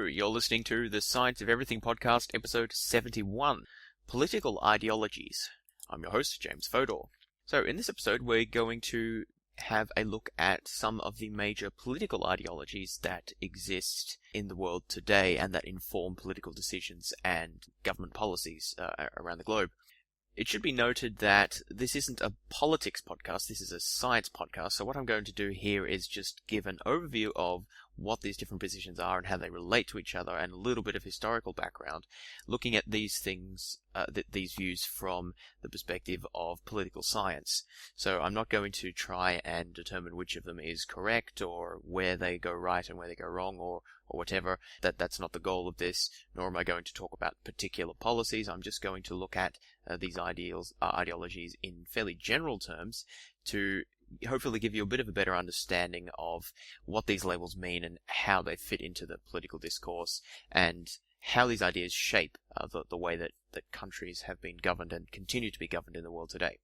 you're listening to the Science of Everything podcast, episode 71, Political Ideologies. I'm your host, James Fodor. So in this episode, we're going to have a look at some of the major political ideologies that exist in the world today and that inform political decisions and government policies around the globe. It should be noted that this isn't a politics podcast, this is a science podcast, so what I'm going to do here is just give an overview of what these different positions are and how they relate to each other, and a little bit of historical background, looking at these things, these views from the perspective of political science. So I'm not going to try and determine which of them is correct, or where they go right and where they go wrong, or whatever. That's not the goal of this, nor am I going to talk about particular policies. I'm just going to look at these ideologies in fairly general terms to hopefully give you a bit of a better understanding of what these labels mean and how they fit into the political discourse and how these ideas shape the way that countries have been governed and continue to be governed in the world today.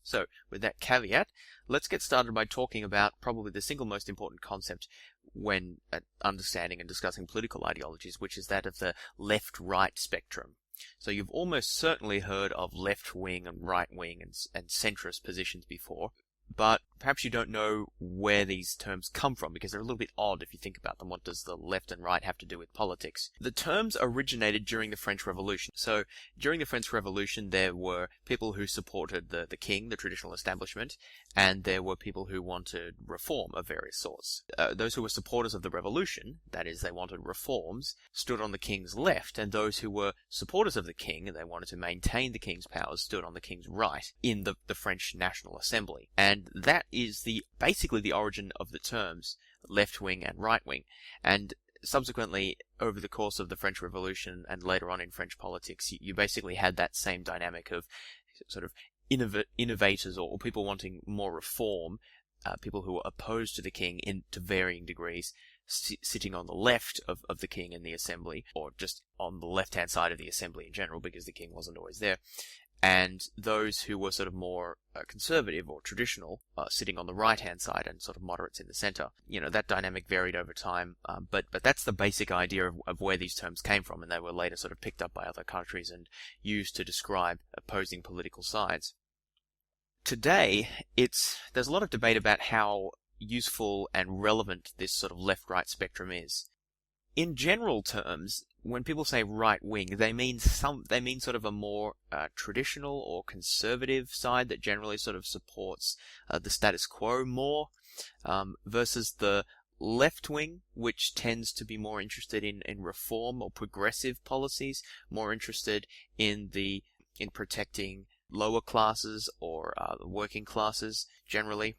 So, with that caveat, let's get started by talking about probably the single most important concept when understanding and discussing political ideologies, which is that of the left-right spectrum. So you've almost certainly heard of left-wing and right-wing and centrist positions before, but perhaps you don't know where these terms come from, because they're a little bit odd if you think about them. What does the left and right have to do with politics? The terms originated during the French Revolution. So during the French Revolution, there were people who supported the king, the traditional establishment, and there were people who wanted reform of various sorts. Those who were supporters of the revolution, that is, they wanted reforms, stood on the king's left, and those who were supporters of the king, and they wanted to maintain the king's powers, stood on the king's right in the French National Assembly. And that is basically the origin of the terms left-wing and right-wing. And subsequently, over the course of the French Revolution and later on in French politics, you basically had that same dynamic of sort of innovators or people wanting more reform, people who were opposed to the king to varying degrees, sitting on the left of the king in the assembly, or just on the left-hand side of the assembly in general, because the king wasn't always there. And those who were sort of more conservative or traditional, sitting on the right-hand side, and sort of moderates in the center. You know, that dynamic varied over time, but that's the basic idea of where these terms came from, and they were later sort of picked up by other countries and used to describe opposing political sides. Today, there's a lot of debate about how useful and relevant this sort of left-right spectrum is. In general terms, when people say right-wing, they mean sort of a more traditional or conservative side that generally sort of supports the status quo more, versus the left-wing, which tends to be more interested in reform or progressive policies, more interested in protecting lower classes or the working classes generally.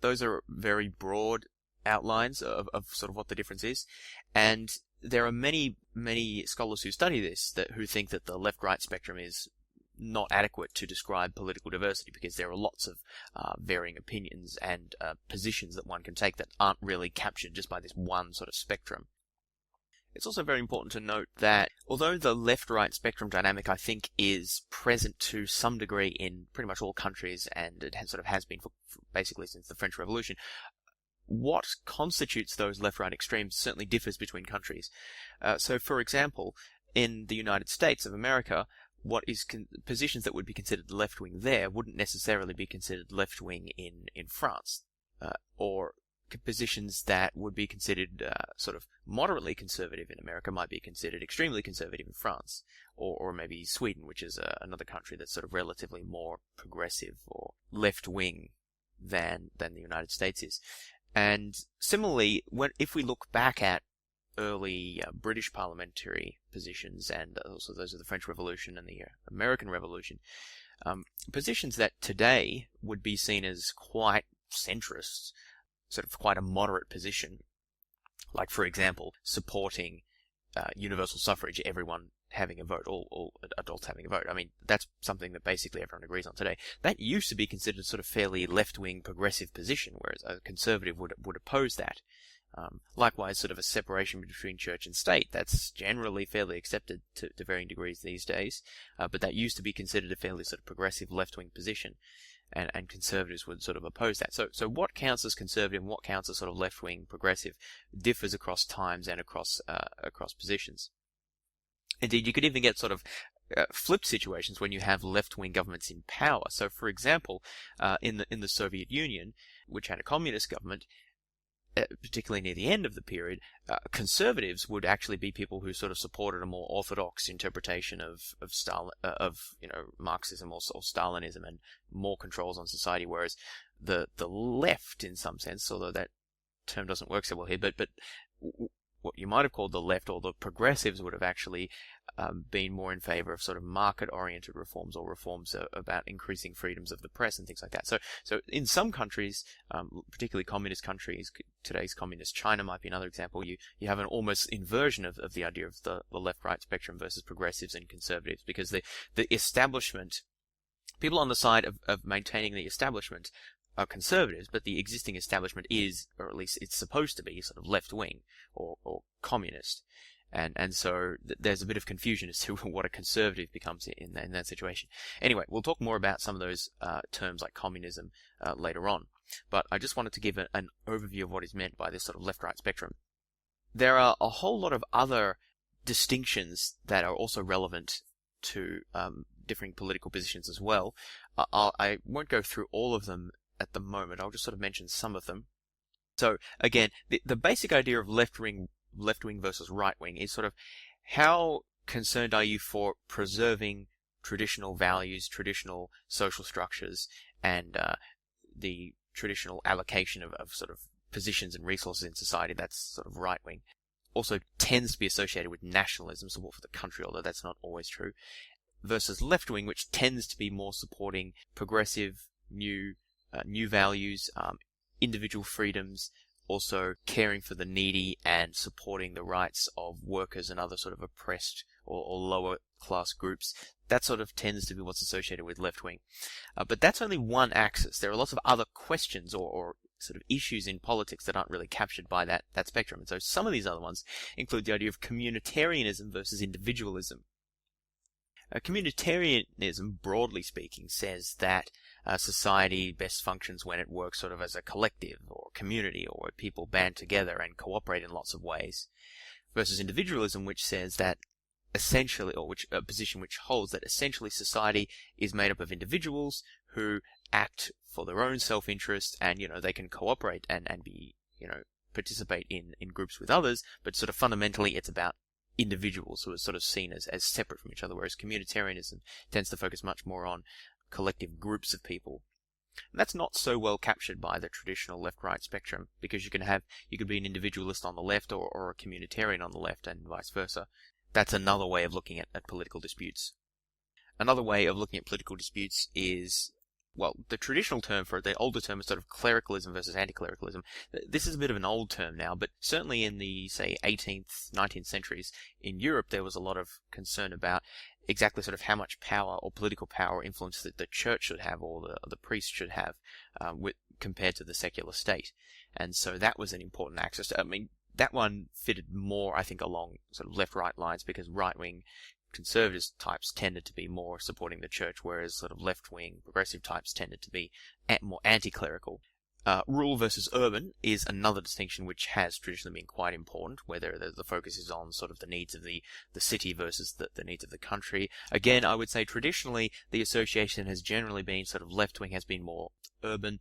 Those are very broad outlines of sort of what the difference is, and there are many scholars who study this who think that the left-right spectrum is not adequate to describe political diversity, because there are lots of varying opinions and positions that one can take that aren't really captured just by this one sort of spectrum. It's also very important to note that although the left-right spectrum dynamic, I think, is present to some degree in pretty much all countries, and it has been for basically since the French Revolution, what constitutes those left-right extremes certainly differs between countries. So, for example, in the United States of America, what is positions that would be considered left-wing there wouldn't necessarily be considered left-wing in France, or positions that would be considered sort of moderately conservative in America might be considered extremely conservative in France, or maybe Sweden, which is another country that's sort of relatively more progressive or left-wing than the United States is. And similarly, if we look back at early British parliamentary positions, and also those of the French Revolution and the American Revolution, positions that today would be seen as quite centrist, sort of quite a moderate position, like, for example, supporting universal suffrage, everyone having a vote, all adults having a vote. I mean, that's something that basically everyone agrees on today. That used to be considered sort of fairly left-wing progressive position, whereas a conservative would oppose that. Likewise, sort of a separation between church and state, that's generally fairly accepted to varying degrees these days, but that used to be considered a fairly sort of progressive left-wing position. and conservatives would sort of oppose that. So what counts as conservative and what counts as sort of left-wing progressive differs across times and across positions. Indeed, you could even get sort of flipped situations when you have left-wing governments in power. So, for example, in the Soviet Union, which had a communist government, particularly near the end of the period, conservatives would actually be people who sort of supported a more orthodox interpretation of Marxism or Stalinism and more controls on society, whereas the left, in some sense, although that term doesn't work so well here, but what you might have called the left or the progressives would have actually been more in favor of sort of market-oriented reforms or reforms about increasing freedoms of the press and things like that. So in some countries, particularly communist countries, today's communist China might be another example, you have an almost inversion of the idea of the left-right spectrum versus progressives and conservatives, because the establishment, people on the side of maintaining the establishment are conservatives, but the existing establishment is, or at least it's supposed to be, sort of left-wing or communist. And so there's a bit of confusion as to what a conservative becomes in that situation. Anyway, we'll talk more about some of those terms like communism later on. But I just wanted to give an overview of what is meant by this sort of left-right spectrum. There are a whole lot of other distinctions that are also relevant to differing political positions as well. I won't go through all of them at the moment. I'll just sort of mention some of them. So again, the basic idea of left-wing versus right-wing is sort of how concerned are you for preserving traditional values, traditional social structures, and the traditional allocation of sort of positions and resources in society. That's sort of right-wing. Also tends to be associated with nationalism, support for the country, although that's not always true, versus left-wing, which tends to be more supporting progressive, new values, individual freedoms, also caring for the needy and supporting the rights of workers and other sort of oppressed or lower class groups. That sort of tends to be what's associated with left-wing. But that's only one axis. There are lots of other questions or sort of issues in politics that aren't really captured by that spectrum. And so some of these other ones include the idea of communitarianism versus individualism. Communitarianism, broadly speaking, says that society best functions when it works sort of as a collective or community, or where people band together and cooperate in lots of ways, versus individualism, which says that essentially, or which a position which holds that essentially society is made up of individuals who act for their own self-interest, and they can cooperate and be participate in groups with others, but sort of fundamentally it's about individuals who are sort of seen as separate from each other, whereas communitarianism tends to focus much more on collective groups of people. And that's not so well captured by the traditional left-right spectrum, because you could be an individualist on the left or a communitarian on the left, and vice versa. That's another way of looking at political disputes. Another way of looking at political disputes is, well, the traditional term for it, the older term, is sort of clericalism versus anti-clericalism. This is a bit of an old term now, but certainly in the, say, 18th, 19th centuries in Europe, there was a lot of concern about exactly sort of how much power or political power influence that the church should have, or the priest should have, compared to the secular state. And so that was an important axis. I mean, that one fitted more, I think, along sort of left-right lines, because right-wing conservative types tended to be more supporting the church, whereas sort of left-wing progressive types tended to be more anti-clerical. Rural versus urban is another distinction which has traditionally been quite important, whether the focus is on sort of the needs of the city versus the needs of the country. Again, I would say traditionally the association has generally been sort of left-wing has been more urban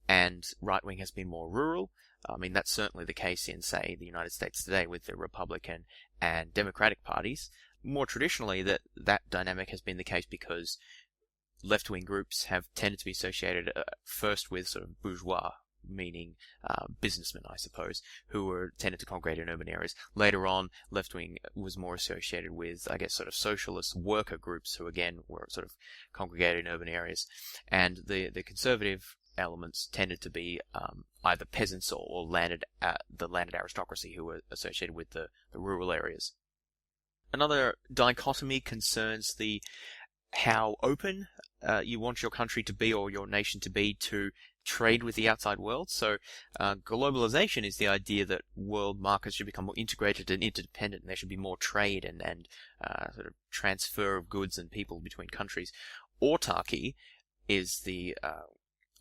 and right-wing has been more rural. I mean, that's certainly the case in, say, the United States today with the Republican and Democratic parties. More traditionally, that dynamic has been the case because left-wing groups have tended to be associated first with sort of bourgeois, meaning businessmen, I suppose, who were tended to congregate in urban areas. Later on, left-wing was more associated with, I guess, sort of socialist worker groups who, again, were sort of congregated in urban areas. And the conservative elements tended to be either peasants or the landed aristocracy who were associated with the rural areas. Another dichotomy concerns how open you want your country to be or your nation to be to trade with the outside world. So globalization is the idea that world markets should become more integrated and interdependent, and there should be more trade and sort of transfer of goods and people between countries. Autarky is the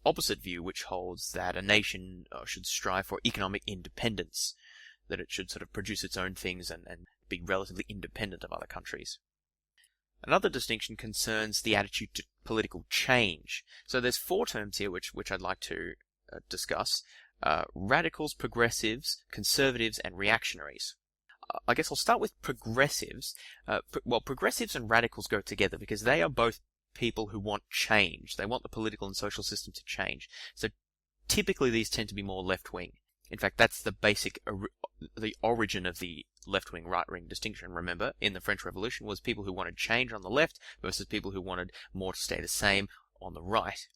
opposite view, which holds that a nation should strive for economic independence, that it should sort of produce its own things and be relatively independent of other countries. Another distinction concerns the attitude to political change. So there's 4 terms here which I'd like to discuss. Radicals, progressives, conservatives, and reactionaries. I guess I'll start with progressives. Progressives and radicals go together because they are both people who want change. They want the political and social system to change. So typically these tend to be more left-wing. In fact, that's the basic, the origin of the left-wing, right-wing distinction, remember, in the French Revolution, was people who wanted change on the left versus people who wanted more to stay the same on the right.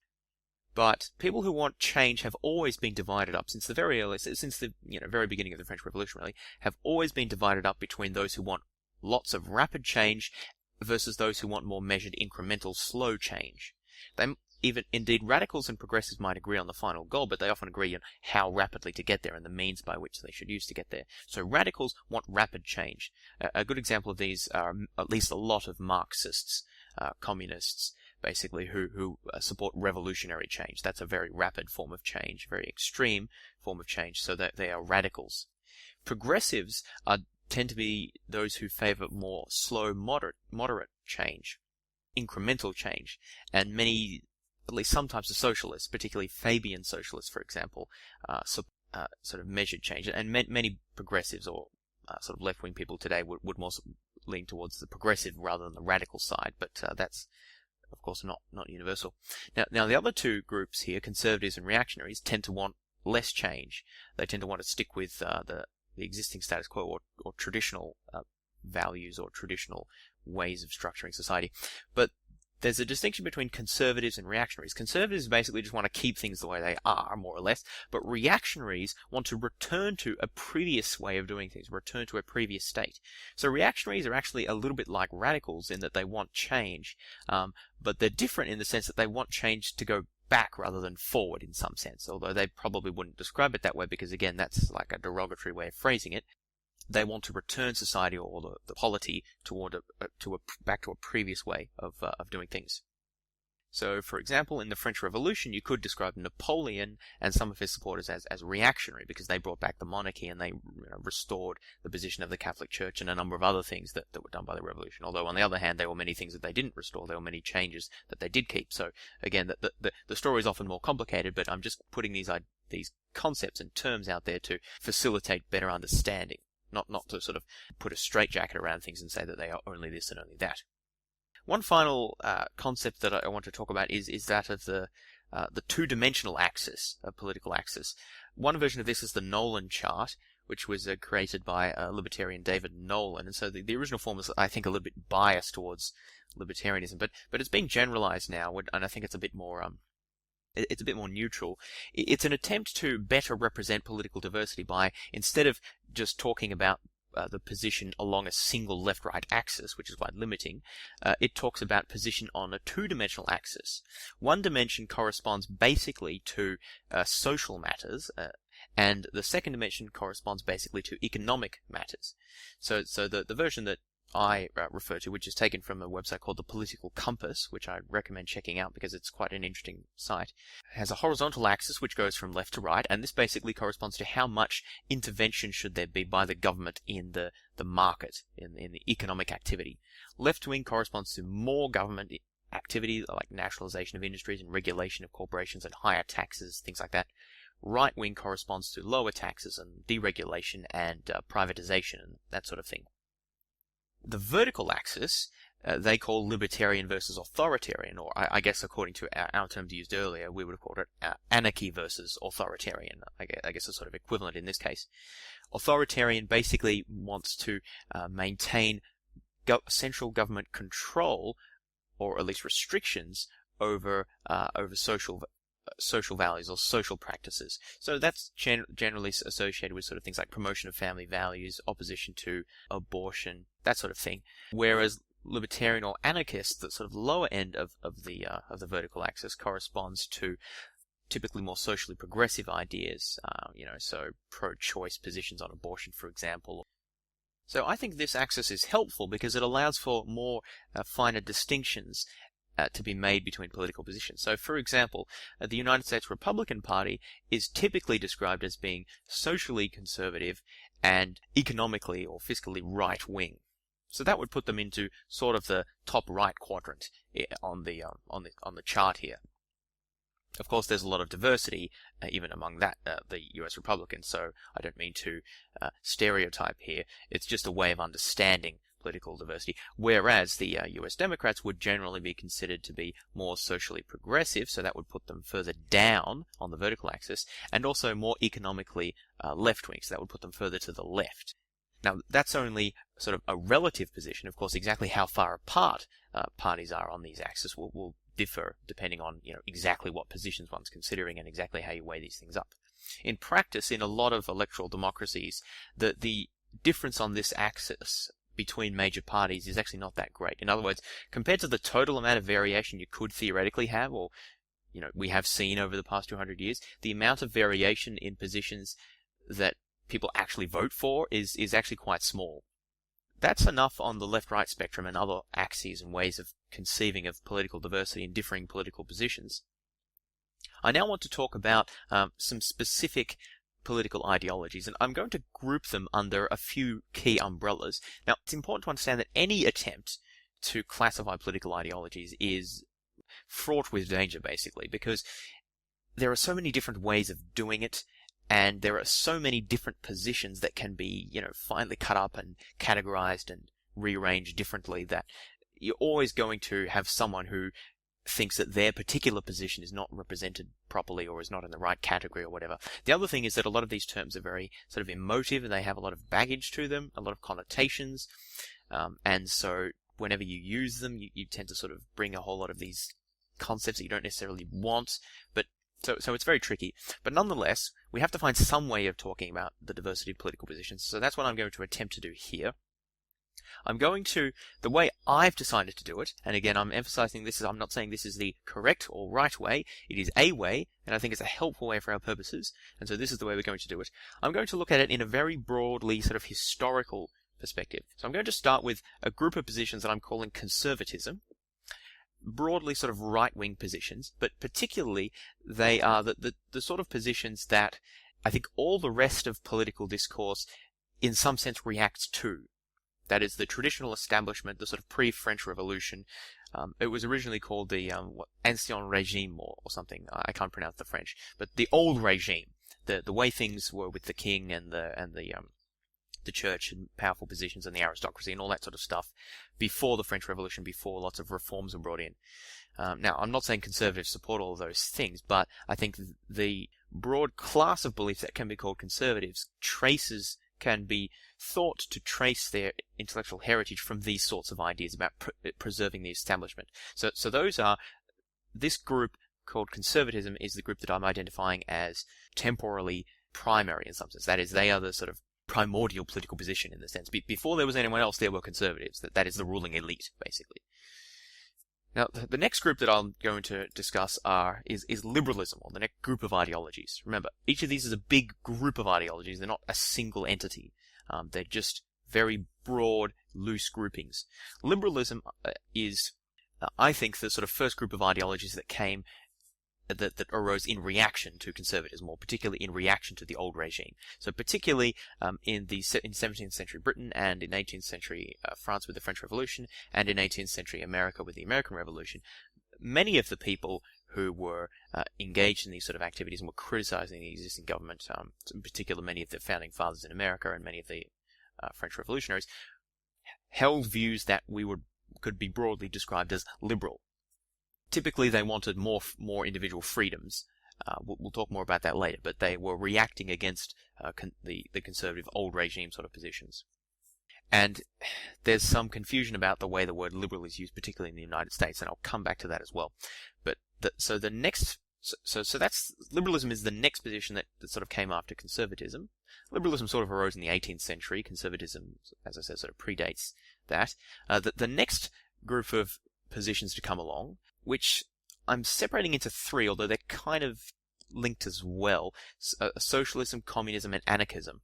But people who want change have always been divided up since the very beginning of the French Revolution, really, have always been divided up between those who want lots of rapid change versus those who want more measured, incremental, slow change. Indeed, radicals and progressives might agree on the final goal, but they often agree on how rapidly to get there and the means by which they should use to get there. So radicals want rapid change. A good example of these are at least a lot of Marxists, communists, basically, who support revolutionary change. That's a very rapid form of change, very extreme form of change, so that they are radicals. Progressives tend to be those who favor more slow, moderate change, incremental change, and many, at least some types of socialists, particularly Fabian socialists, for example, sort of measured change. And many progressives or sort of left-wing people today would more lean towards the progressive rather than the radical side, but that's, of course, not universal. Now the other 2 groups here, conservatives and reactionaries, tend to want less change. They tend to want to stick with the existing status quo or traditional values or traditional ways of structuring society. But there's a distinction between conservatives and reactionaries. Conservatives basically just want to keep things the way they are, more or less, but reactionaries want to return to a previous way of doing things, return to a previous state. So reactionaries are actually a little bit like radicals in that they want change, but they're different in the sense that they want change to go back rather than forward in some sense, although they probably wouldn't describe it that way because, again, that's like a derogatory way of phrasing it. They want to return society or the polity back to a previous way of doing things. So, for example, in the French Revolution, you could describe Napoleon and some of his supporters as reactionary because they brought back the monarchy and they restored the position of the Catholic Church and a number of other things that were done by the Revolution. Although, on the other hand, there were many things that they didn't restore. There were many changes that they did keep. So, again, the story is often more complicated, but I'm just putting these concepts and terms out there to facilitate better understanding. Not to sort of put a straitjacket around things and say that they are only this and only that. One final concept that I want to talk about is that of the 2-dimensional axis, a political axis. One version of this is the Nolan chart, which was created by libertarian David Nolan, and so the original form is, I think, a little bit biased towards libertarianism, but it's being generalized now, and I think it's a bit more neutral. It's an attempt to better represent political diversity by, instead of just talking about the position along a single left-right axis, which is quite limiting, it talks about position on a 2-dimensional axis. One dimension corresponds basically to social matters, and the second dimension corresponds basically to economic matters. So the version that I refer to, which is taken from a website called The Political Compass, which I recommend checking out because it's quite an interesting site, has a horizontal axis which goes from left to right, and this basically corresponds to how much intervention should there be by the government in the market, in the economic activity. Left wing corresponds to more government activity, like nationalization of industries and regulation of corporations and higher taxes, things like that. Right wing corresponds to lower taxes and deregulation and privatization and that sort of thing. The vertical axis, they call libertarian versus authoritarian, or I guess according to our terms used earlier, we would have called it anarchy versus authoritarian. I guess a sort of equivalent in this case. Authoritarian basically wants to maintain central government control, or at least restrictions, over social values or social practices. So that's generally associated with sort of things like promotion of family values, opposition to abortion, that sort of thing. Whereas libertarian or anarchist, the sort of lower end of the vertical axis, corresponds to typically more socially progressive ideas, so pro-choice positions on abortion, for example. So I think this axis is helpful because it allows for more finer distinctions to be made between political positions. So, for example, the United States Republican Party is typically described as being socially conservative and economically or fiscally right-wing. So that would put them into sort of the top right quadrant on the chart here. Of course, there's a lot of diversity even among the U.S. Republicans. So I don't mean to stereotype here. It's just a way of understanding political diversity. Whereas the U.S. Democrats would generally be considered to be more socially progressive, so that would put them further down on the vertical axis, and also more economically left-wing, so that would put them further to the left. Now, that's only sort of a relative position. Of course, exactly how far apart parties are on these axes will differ depending on exactly what positions one's considering and exactly how you weigh these things up. In practice, in a lot of electoral democracies, the difference on this axis between major parties is actually not that great. In other words, compared to the total amount of variation you could theoretically have, or we have seen over the past 200 years, the amount of variation in positions that people actually vote for is actually quite small. That's enough on the left-right spectrum and other axes and ways of conceiving of political diversity and differing political positions. I now want to talk about some specific political ideologies, and I'm going to group them under a few key umbrellas. Now, it's important to understand that any attempt to classify political ideologies is fraught with danger, basically, because there are so many different ways of doing it, and there are so many different positions that can be, finely cut up and categorized and rearranged differently, that you're always going to have someone who thinks that their particular position is not represented properly or is not in the right category or whatever. The other thing is that a lot of these terms are very sort of emotive, and they have a lot of baggage to them, a lot of connotations, and so whenever you use them, you tend to sort of bring a whole lot of these concepts that you don't necessarily want, but so it's very tricky. But nonetheless, we have to find some way of talking about the diversity of political positions. So that's what I'm going to attempt to do here. The way I've decided to do it, and again, I'm emphasizing this, I'm not saying this is the correct or right way. It is a way, and I think it's a helpful way for our purposes. And so this is the way we're going to do it. I'm going to look at it in a very broadly sort of historical perspective. So I'm going to start with a group of positions that I'm calling conservatism. Broadly sort of right-wing positions, but particularly they are the sort of positions that I think all the rest of political discourse in some sense reacts to. That is the traditional establishment, the sort of pre-French Revolution. It was originally called the Ancien Régime or something. I can't pronounce the French, but the old regime, the way things were with the king and the church and powerful positions and the aristocracy and all that sort of stuff before the French Revolution, before lots of reforms were brought in. Now, I'm not saying conservatives support all of those things, but I think the broad class of beliefs that can be called conservatives can be thought to trace their intellectual heritage from these sorts of ideas about preserving the establishment. So those are, this group called conservatism is the group that I'm identifying as temporally primary in some sense. That is, they are the sort of primordial political position in the sense. Before there was anyone else, there were conservatives. That is the ruling elite, basically. Now, the next group that I'm going to discuss is liberalism, or the next group of ideologies. Remember, each of these is a big group of ideologies. They're not a single entity. They're just very broad, loose groupings. Liberalism is, I think, the sort of first group of ideologies that arose in reaction to conservatism, or particularly in reaction to the old regime. So particularly in 17th century Britain, and in 18th century France with the French Revolution, and in 18th century America with the American Revolution, many of the people who were engaged in these sort of activities and were criticizing the existing government, in particular many of the founding fathers in America and many of the French revolutionaries, held views that could be broadly described as liberal. Typically, they wanted more individual freedoms. We'll talk more about that later, but they were reacting against the conservative old regime sort of positions. And there's some confusion about the way the word liberal is used, particularly in the United States, and I'll come back to that as well. But so that's liberalism is the next position that sort of came after conservatism. Liberalism sort of arose in the 18th century. Conservatism, as I said, sort of predates that. The next group of positions to come along, which I'm separating into three, although they're kind of linked as well: socialism, communism, and anarchism.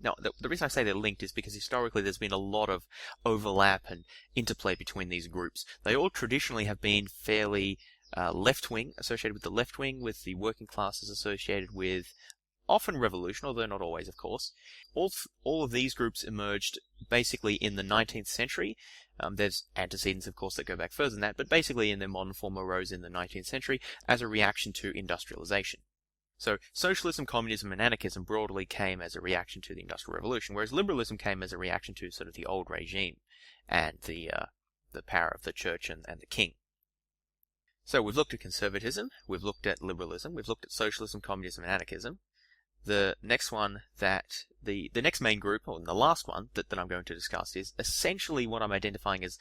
Now, the reason I say they're linked is because historically there's been a lot of overlap and interplay between these groups. They all traditionally have been fairly left-wing, associated with the left wing, with the working classes associated with often revolution, although not always, of course. All of these groups emerged basically in the 19th century. There's antecedents, of course, that go back further than that, but basically in their modern form arose in the 19th century as a reaction to industrialization. So socialism, communism, and anarchism broadly came as a reaction to the Industrial Revolution, whereas liberalism came as a reaction to sort of the old regime and the power of the church and the king. So we've looked at conservatism, we've looked at liberalism, we've looked at socialism, communism, and anarchism. The next one the next main group, or the last one that I'm going to discuss, is essentially what I'm identifying as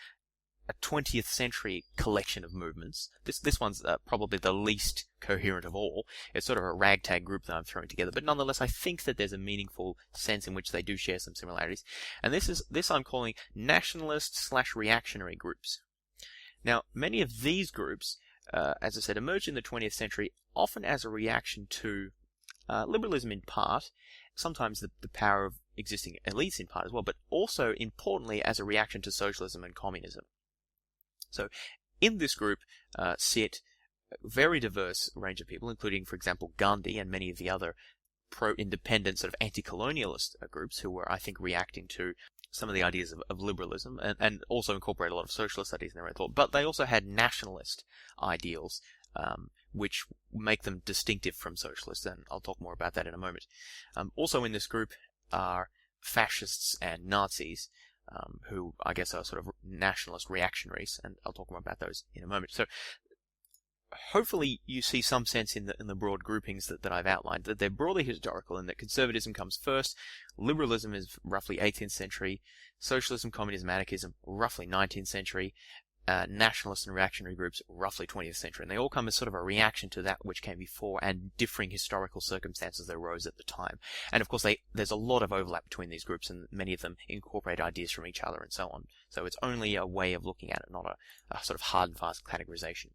a 20th century collection of movements. This one's probably the least coherent of all. It's sort of a ragtag group that I'm throwing together, but nonetheless I think that there's a meaningful sense in which they do share some similarities. And this I'm calling nationalist/reactionary groups. Now, many of these groups, as I said, emerged in the 20th century, often as a reaction to liberalism in part, sometimes the power of existing elites in part as well, but also importantly as a reaction to socialism and communism. So in this group sit a very diverse range of people, including, for example, Gandhi and many of the other pro-independent sort of anti-colonialist groups who were, I think, reacting to some of the ideas of liberalism and also incorporate a lot of socialist ideas in their own thought. But they also had nationalist ideals, which make them distinctive from socialists, and I'll talk more about that in a moment. Also in this group are fascists and Nazis, who I guess are sort of nationalist reactionaries, and I'll talk more about those in a moment. So hopefully you see some sense in the broad groupings that I've outlined, that they're broadly historical and that conservatism comes first, liberalism is roughly 18th century, socialism, communism, anarchism, roughly 19th century, nationalist and reactionary groups, roughly 20th century. And they all come as sort of a reaction to that which came before and differing historical circumstances that arose at the time. And of course, there's a lot of overlap between these groups, and many of them incorporate ideas from each other and so on. So it's only a way of looking at it, not a sort of hard and fast categorization.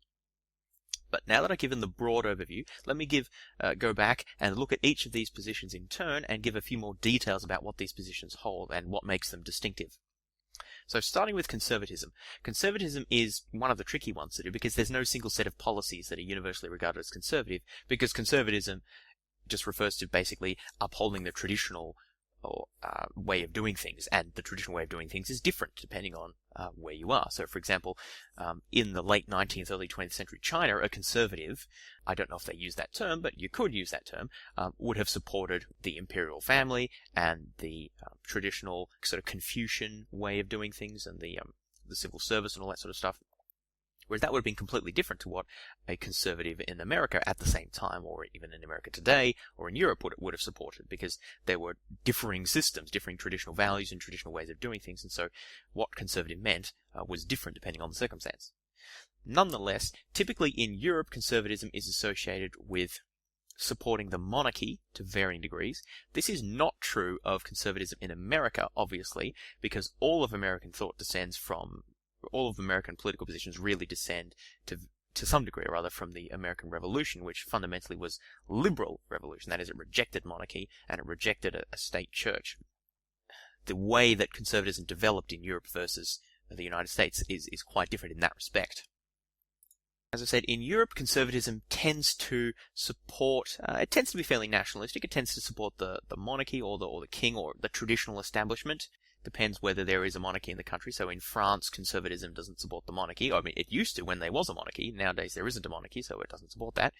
But now that I've given the broad overview, let me go back and look at each of these positions in turn and give a few more details about what these positions hold and what makes them distinctive. So starting with conservatism. Conservatism is one of the tricky ones to do because there's no single set of policies that are universally regarded as conservative, because conservatism just refers to basically upholding the traditional way of doing things, and the traditional way of doing things is different depending on where you are. So, for example, in the late 19th, early 20th century China, a conservative, I don't know if they use that term, but you could use that term, would have supported the imperial family and the traditional sort of Confucian way of doing things and the civil service and all that sort of stuff. Whereas that would have been completely different to what a conservative in America at the same time, or even in America today, or in Europe would have supported, because there were differing systems, differing traditional values and traditional ways of doing things, and so what conservative meant was different depending on the circumstance. Nonetheless, typically in Europe, conservatism is associated with supporting the monarchy to varying degrees. This is not true of conservatism in America, obviously, because all of American thought descends from all of American political positions really descend to some degree or other from the American Revolution, which fundamentally was liberal revolution. That is, it rejected monarchy and it rejected a state church. The way that conservatism developed in Europe versus the United States is quite different in that respect. As I said, in Europe, conservatism tends to support, it tends to be fairly nationalistic. It tends to support the monarchy or the king or the traditional establishment. Depends whether there is a monarchy in the country. So in France, conservatism doesn't support the monarchy. I mean, it used to when there was a monarchy. Nowadays there isn't a monarchy, so it doesn't support that.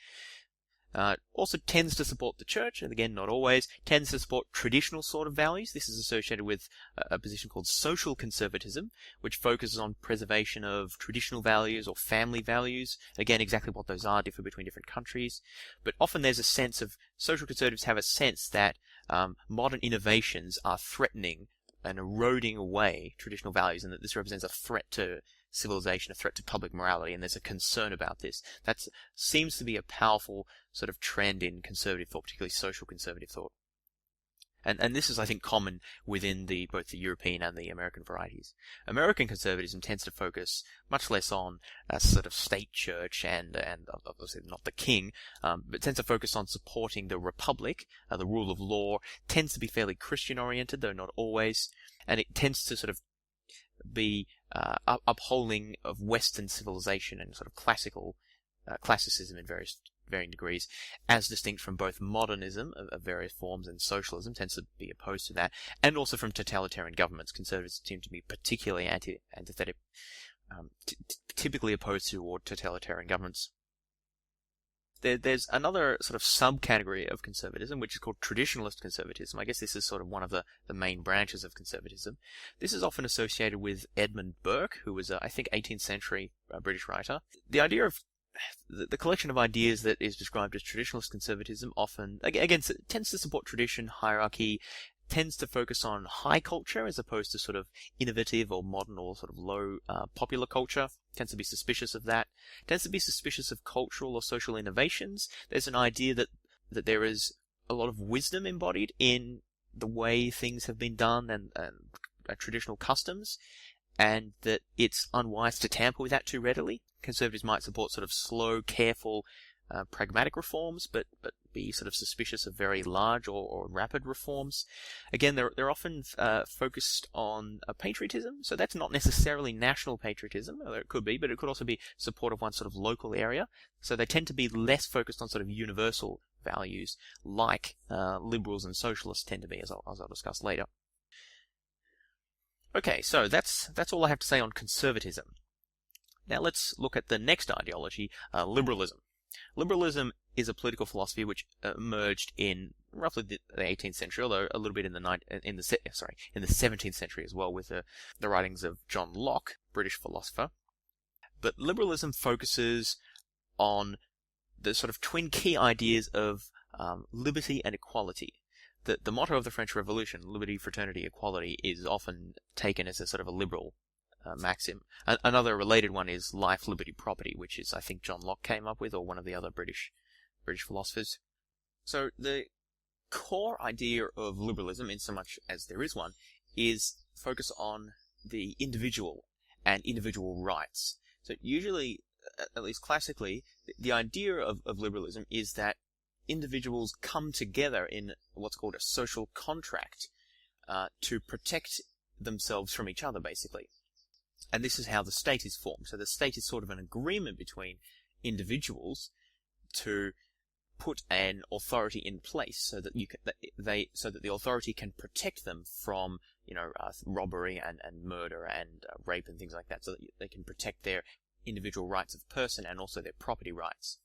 Also tends to support the church, and again, not always. Tends to support traditional sort of values. This is associated with a position called social conservatism, which focuses on preservation of traditional values or family values. Again, exactly what those are differ between different countries. But often there's a sense of, social conservatives have a sense that modern innovations are threatening and eroding away traditional values, and that this represents a threat to civilization, a threat to public morality, and there's a concern about this. That seems to be a powerful sort of trend in conservative thought, particularly social conservative thought. And this is, I think, common within both the European and the American varieties. American conservatism tends to focus much less on a sort of state church and obviously not the king, but tends to focus on supporting the republic, the rule of law, tends to be fairly Christian-oriented, though not always, and it tends to sort of be upholding of Western civilization and sort of classicism in varying degrees, as distinct from both modernism of various forms and socialism tends to be opposed to that, and also from totalitarian governments. Conservatives seem to be particularly antithetic, typically opposed to totalitarian governments. There's another sort of subcategory of conservatism, which is called traditionalist conservatism. I guess this is sort of one of the main branches of conservatism. This is often associated with Edmund Burke, who was, I think, 18th century British writer. The idea of the collection of ideas that is described as traditionalist conservatism often, again, tends to support tradition, hierarchy, tends to focus on high culture as opposed to sort of innovative or modern or sort of low popular culture, tends to be suspicious of that, tends to be suspicious of cultural or social innovations. There's an idea that there is a lot of wisdom embodied in the way things have been done and traditional customs, and that it's unwise to tamper with that too readily. Conservatives might support sort of slow, careful, pragmatic reforms, but be sort of suspicious of very large or rapid reforms. Again, they're often focused on patriotism, so that's not necessarily national patriotism, although it could be, but it could also be support of one sort of local area. So they tend to be less focused on sort of universal values, like liberals and socialists tend to be, as I'll discuss later. Okay, so that's all I have to say on conservatism. Now let's look at the next ideology, liberalism. Liberalism is a political philosophy which emerged in roughly the 18th century, although a little bit in the 17th century as well, with the writings of John Locke, British philosopher. But liberalism focuses on the sort of twin key ideas of liberty and equality. The motto of the French Revolution, liberty, fraternity, equality, is often taken as a sort of a liberal maxim. Another related one is life, liberty, property, which is, I think, John Locke came up with, or one of the other British philosophers. So the core idea of liberalism, in so much as there is one, is focus on the individual and individual rights. So usually, at least classically, the idea of liberalism is that individuals come together in what's called a social contract to protect themselves from each other, basically. And this is how the state is formed. So the state is sort of an agreement between individuals to put an authority in place so that the authority can protect them from, robbery and murder and rape and things like that, so that they can protect their individual rights of person and also their property rights.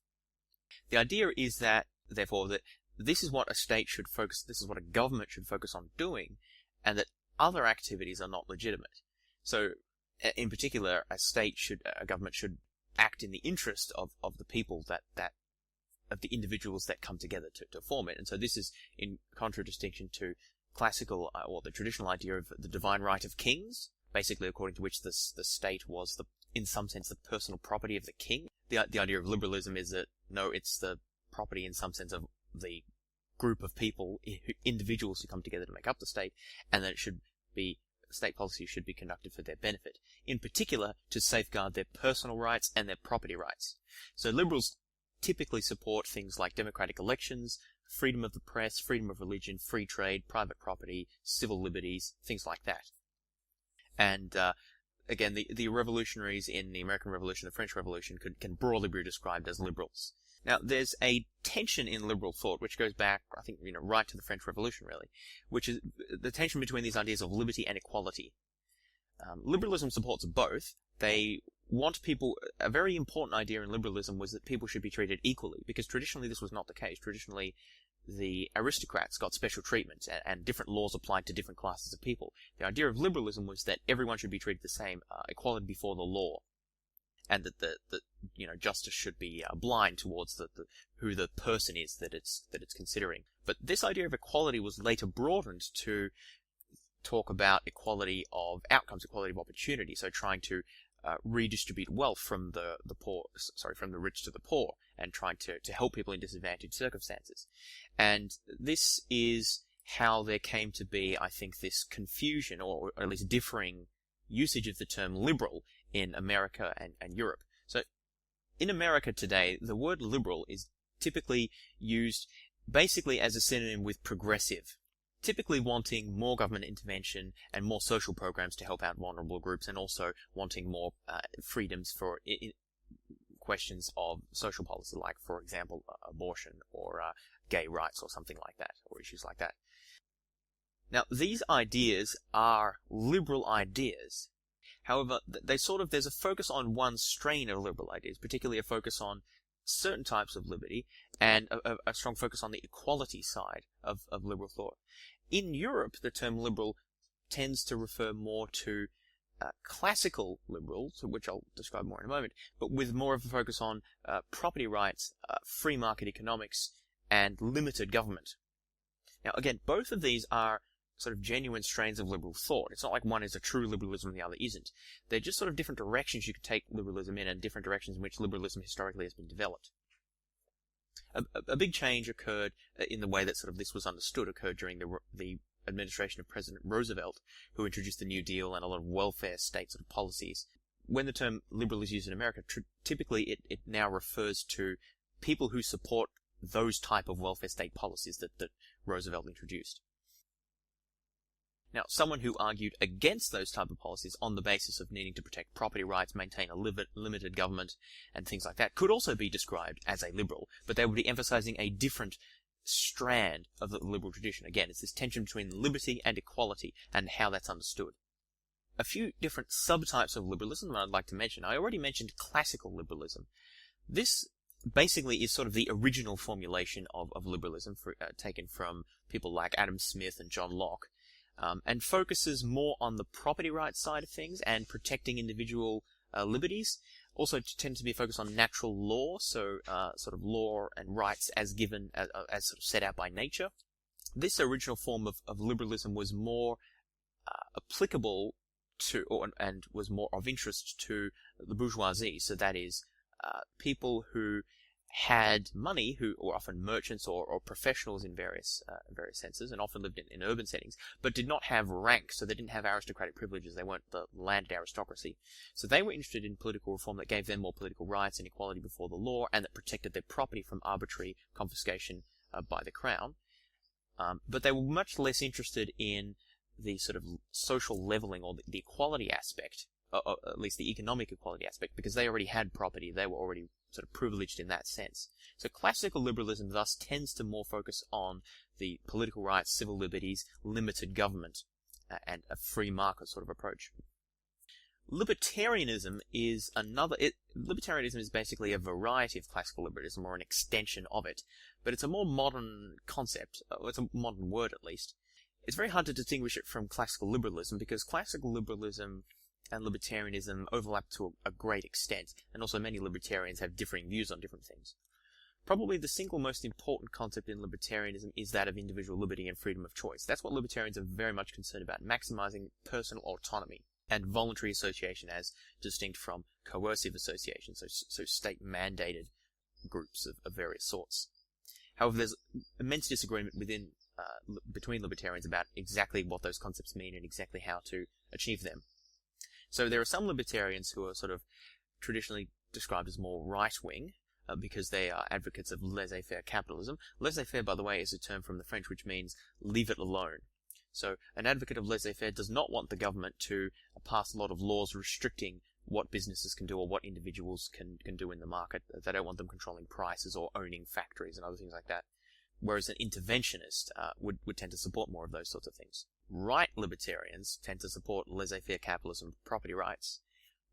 The idea is that, therefore, that this is what a state should focus, this is what a government should focus on doing, and that other activities are not legitimate. So, in particular, a government should act in the interest of the people of the individuals that come together to form it. And so this is in contradistinction to classical or the traditional idea of the divine right of kings, basically according to which the state was in some sense the personal property of the king. The idea of liberalism is that no, it's the property in some sense of the group of people, individuals who come together to make up the state, and that state policy should be conducted for their benefit, in particular to safeguard their personal rights and their property rights. So liberals typically support things like democratic elections, freedom of the press, freedom of religion, free trade, private property, civil liberties, things like that. And again, the revolutionaries in the American Revolution, the French Revolution, can broadly be described as liberals. Now, there's a tension in liberal thought, which goes back, I think, right to the French Revolution, really, which is the tension between these ideas of liberty and equality. Liberalism supports both. They want people, a very important idea in liberalism was that people should be treated equally, because traditionally this was not the case. Traditionally, the aristocrats got special treatment, and different laws applied to different classes of people. The idea of liberalism was that everyone should be treated the same, equality before the law, and that justice should be blind towards who the person is that it's considering. But this idea of equality was later broadened to talk about equality of outcomes, equality of opportunity. So trying to redistribute wealth from the rich to the poor, and trying to help people in disadvantaged circumstances. And this is how there came to be, I think, this confusion, or at least differing usage of the term liberal in America and Europe. So in America today, the word liberal is typically used basically as a synonym with progressive, typically wanting more government intervention and more social programs to help out vulnerable groups, and also wanting more freedoms for questions of social policy, like, for example, abortion or gay rights or something like that, or issues like that. Now, these ideas are liberal ideas. However, there's a focus on one strain of liberal ideas, particularly a focus on certain types of liberty, and a strong focus on the equality side of liberal thought. In Europe, the term liberal tends to refer more to classical liberals, which I'll describe more in a moment, but with more of a focus on property rights, free market economics, and limited government. Now, again, both of these are sort of genuine strains of liberal thought. It's not like one is a true liberalism and the other isn't. They're just sort of different directions you could take liberalism in, and different directions in which liberalism historically has been developed. A big change occurred in the way that sort of this was understood, occurred during the administration of President Roosevelt, who introduced the New Deal and a lot of welfare state sort of policies. When the term liberal is used in America, typically it now refers to people who support those type of welfare state policies that Roosevelt introduced. Now, someone who argued against those type of policies on the basis of needing to protect property rights, maintain a limited government, and things like that, could also be described as a liberal, but they would be emphasizing a different strand of the liberal tradition. Again, it's this tension between liberty and equality, and how that's understood. A few different subtypes of liberalism that I'd like to mention. I already mentioned classical liberalism. This basically is sort of the original formulation of liberalism, taken from people like Adam Smith and John Locke. And focuses more on the property rights side of things and protecting individual liberties. Also tends to be focused on natural law, so sort of law and rights as given, as sort of set out by nature. This original form of liberalism was more applicable to, and was more of interest to the bourgeoisie. So that is, people who had money, who were often merchants or professionals in various senses, and often lived in urban settings, but did not have rank, so they didn't have aristocratic privileges. They weren't the landed aristocracy. So they were interested in political reform that gave them more political rights and equality before the law, and that protected their property from arbitrary confiscation by the crown. But they were much less interested in the sort of social leveling, or the equality aspect, or at least the economic equality aspect, because they already had property. They were already sort of privileged in that sense. So classical liberalism thus tends to more focus on the political rights, civil liberties, limited government, and a free market sort of approach. Libertarianism is libertarianism is basically a variety of classical liberalism, or an extension of it, but it's a more modern concept. It's a modern word, at least. It's very hard to distinguish it from classical liberalism, because classical liberalism and libertarianism overlap to a great extent, and also many libertarians have differing views on different things. Probably the single most important concept in libertarianism is that of individual liberty and freedom of choice. That's what libertarians are very much concerned about, maximizing personal autonomy and voluntary association as distinct from coercive association, so state-mandated groups of various sorts. However, there's immense disagreement between libertarians about exactly what those concepts mean and exactly how to achieve them. So there are some libertarians who are sort of traditionally described as more right-wing, because they are advocates of laissez-faire capitalism. Laissez-faire, by the way, is a term from the French which means leave it alone. So an advocate of laissez-faire does not want the government to pass a lot of laws restricting what businesses can do or what individuals can do in the market. They don't want them controlling prices or owning factories and other things like that. Whereas an interventionist would tend to support more of those sorts of things. Right libertarians tend to support laissez-faire capitalism, property rights,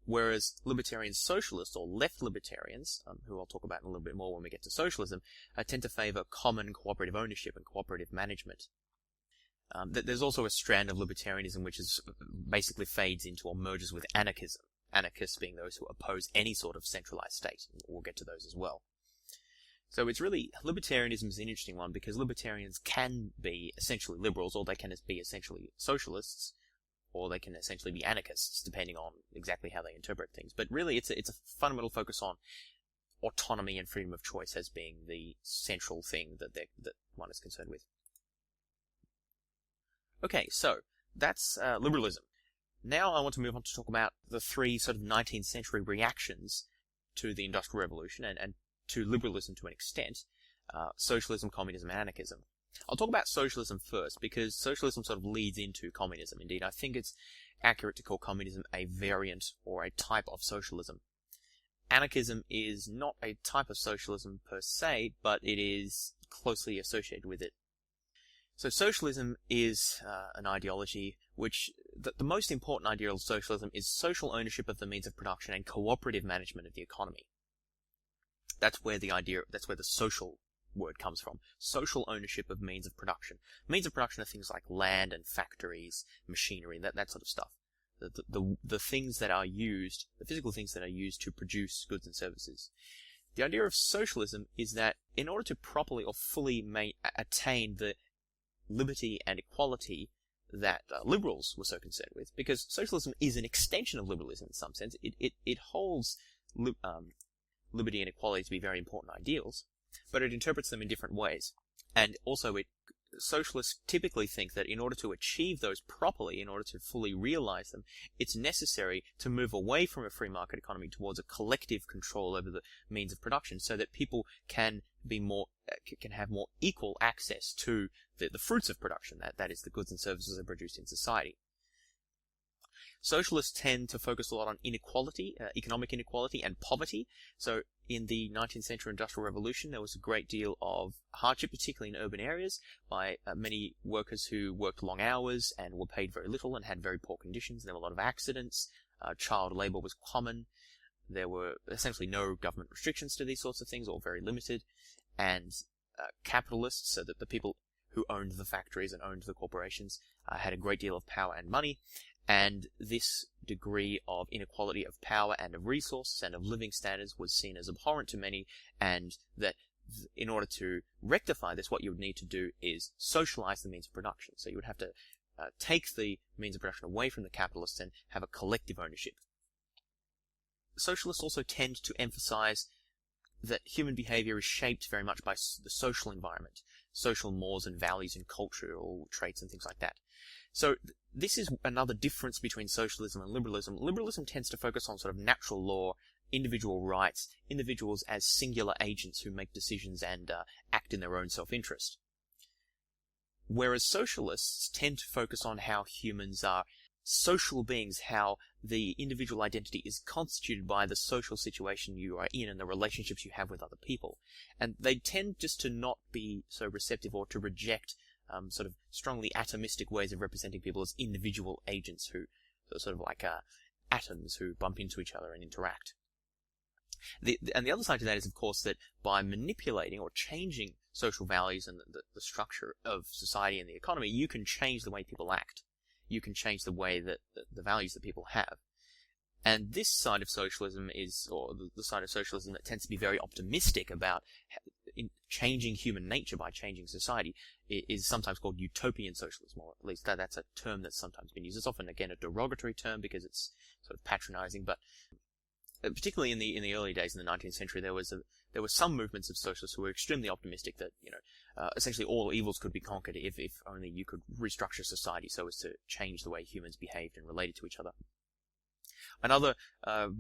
whereas libertarian socialists, or left libertarians, who I'll talk about in a little bit more when we get to socialism, tend to favour common cooperative ownership and cooperative management. There's also a strand of libertarianism which basically fades into or merges with anarchism, anarchists being those who oppose any sort of centralised state. We'll get to those as well. So it's really, libertarianism is an interesting one, because libertarians can be essentially liberals, or they can be essentially socialists, or they can essentially be anarchists, depending on exactly how they interpret things. But really, it's a fundamental focus on autonomy and freedom of choice as being the central thing that one is concerned with. Okay, so that's liberalism. Now I want to move on to talk about the three sort of 19th century reactions to the Industrial Revolution and to liberalism to an extent, socialism, communism, and anarchism. I'll talk about socialism first, because socialism sort of leads into communism. Indeed, I think it's accurate to call communism a variant or a type of socialism. Anarchism is not a type of socialism per se, but it is closely associated with it. So socialism is an ideology which, the most important ideal of socialism is social ownership of the means of production and cooperative management of the economy. That's where the social word comes from. Social ownership of means of production. Means of production are things like land and factories, machinery, that sort of stuff. The things that are used, the physical things that are used to produce goods and services. The idea of socialism is that in order to properly or fully attain the liberty and equality that liberals were so concerned with, because socialism is an extension of liberalism in some sense. It holds liberty and equality to be very important ideals, but it interprets them in different ways. And also, socialists typically think that in order to achieve those properly, in order to fully realize them, it's necessary to move away from a free market economy towards a collective control over the means of production, so that people can have more equal access to the fruits of production, that is, the goods and services that are produced in society. Socialists tend to focus a lot on inequality, economic inequality and poverty. So in the 19th century Industrial Revolution, there was a great deal of hardship, particularly in urban areas, by many workers who worked long hours and were paid very little and had very poor conditions. There were a lot of accidents. Child labor was common. There were essentially no government restrictions to these sorts of things, or very limited. And capitalists, so that the people who owned the factories and owned the corporations, had a great deal of power and money. And this degree of inequality of power and of resources and of living standards was seen as abhorrent to many, and that in order to rectify this, what you would need to do is socialize the means of production. So you would have to take the means of production away from the capitalists and have a collective ownership. Socialists also tend to emphasize that human behavior is shaped very much by the social environment, social mores and values and cultural traits and things like that. So this is another difference between socialism and liberalism. Liberalism tends to focus on sort of natural law, individual rights, individuals as singular agents who make decisions and act in their own self-interest. Whereas socialists tend to focus on how humans are social beings, how the individual identity is constituted by the social situation you are in and the relationships you have with other people. And they tend just to not be so receptive or to reject sort of strongly atomistic ways of representing people as individual agents who are sort of like atoms who bump into each other and interact. And the other side to that is, of course, that by manipulating or changing social values and the structure of society and the economy, you can change the way people act. You can change the way that the values that people have. And this side of socialism or the side of socialism that tends to be very optimistic about changing human nature by changing society, is sometimes called utopian socialism, or at least that's a term that's sometimes been used. It's often, again, a derogatory term because it's sort of patronizing, but particularly in the early days in the 19th century, there were some movements of socialists who were extremely optimistic that, essentially all evils could be conquered if only you could restructure society so as to change the way humans behaved and related to each other. Another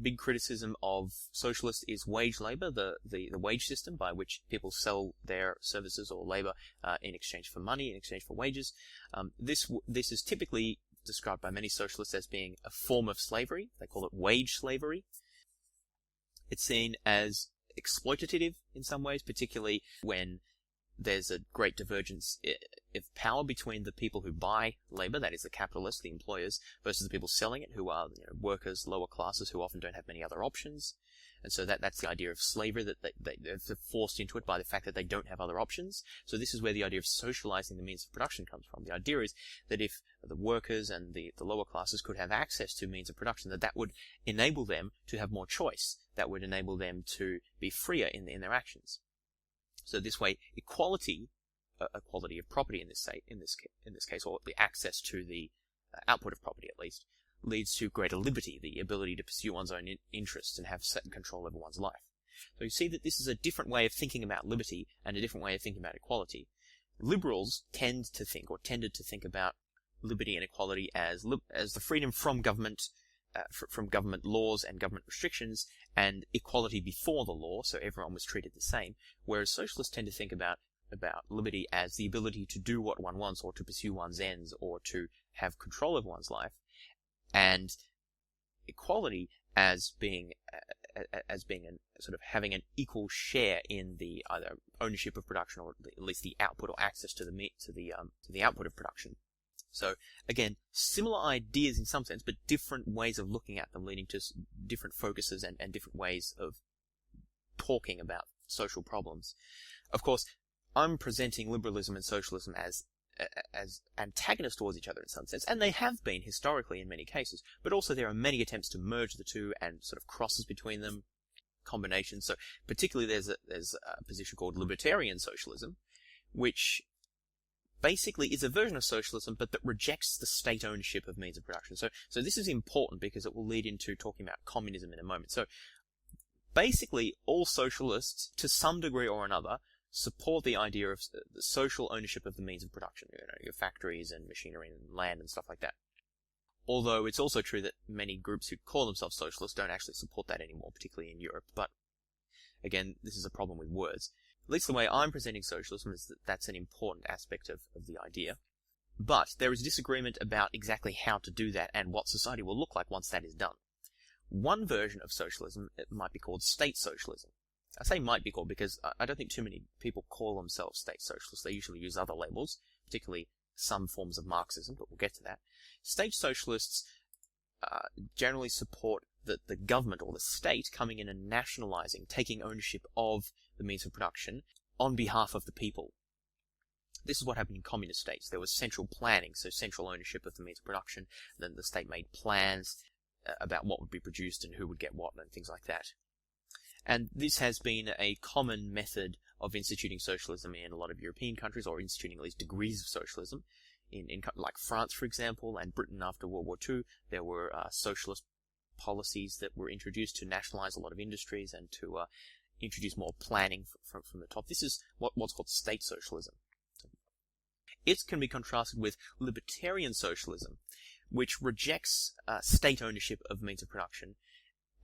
big criticism of socialists is wage labor, the wage system by which people sell their services or labor in exchange for money, in exchange for wages. This is typically described by many socialists as being a form of slavery. They call it wage slavery. It's seen as exploitative in some ways, particularly when there's a great divergence of power between the people who buy labor, that is the capitalists, the employers, versus the people selling it, who are workers, lower classes, who often don't have many other options. And so that's the idea of slavery, that they're forced into it by the fact that they don't have other options. So this is where the idea of socializing the means of production comes from. The idea is that if the workers and the lower classes could have access to means of production, that would enable them to have more choice. That would enable them to be freer in their actions. So this way, equality of property in this case, or the access to the output of property at least, leads to greater liberty, the ability to pursue one's own interests and have certain control over one's life. So you see that this is a different way of thinking about liberty and a different way of thinking about equality. Liberals tended to think about liberty and equality as the freedom from government, from government laws and government restrictions, and equality before the law, so everyone was treated the same. Whereas socialists tend to think about liberty as the ability to do what one wants, or to pursue one's ends, or to have control over one's life, and equality as being sort of having an equal share in the either ownership of production, or at least the output or access to the output of production. So again, similar ideas in some sense, but different ways of looking at them, leading to different focuses and different ways of talking about social problems. Of course, I'm presenting liberalism and socialism as antagonists towards each other in some sense, and they have been historically in many cases, but also there are many attempts to merge the two and sort of crosses between them, combinations. So particularly there's a position called libertarian socialism, which basically is a version of socialism, but that rejects the state ownership of means of production. So this is important because it will lead into talking about communism in a moment. So basically all socialists, to some degree or another, support the idea of the social ownership of the means of production, your factories and machinery and land and stuff like that. Although it's also true that many groups who call themselves socialists don't actually support that anymore, particularly in Europe. But again, this is a problem with words. At least the way I'm presenting socialism is that that's an important aspect of the idea. But there is disagreement about exactly how to do that and what society will look like once that is done. One version of socialism, it might be called state socialism. I say might be called because I don't think too many people call themselves state socialists. They usually use other labels, particularly some forms of Marxism, but we'll get to that. State socialists generally support the government or the state coming in and nationalizing, taking ownership of the means of production on behalf of the people. This is what happened in communist states. There was central planning, so central ownership of the means of production. Then the state made plans about what would be produced and who would get what and things like that. And this has been a common method of instituting socialism in a lot of European countries, or instituting at least degrees of socialism. In like France, for example, and Britain after World War II, there were socialist policies that were introduced to nationalize a lot of industries and to introduce more planning from the top. This is what's called state socialism. It can be contrasted with libertarian socialism, which rejects state ownership of means of production,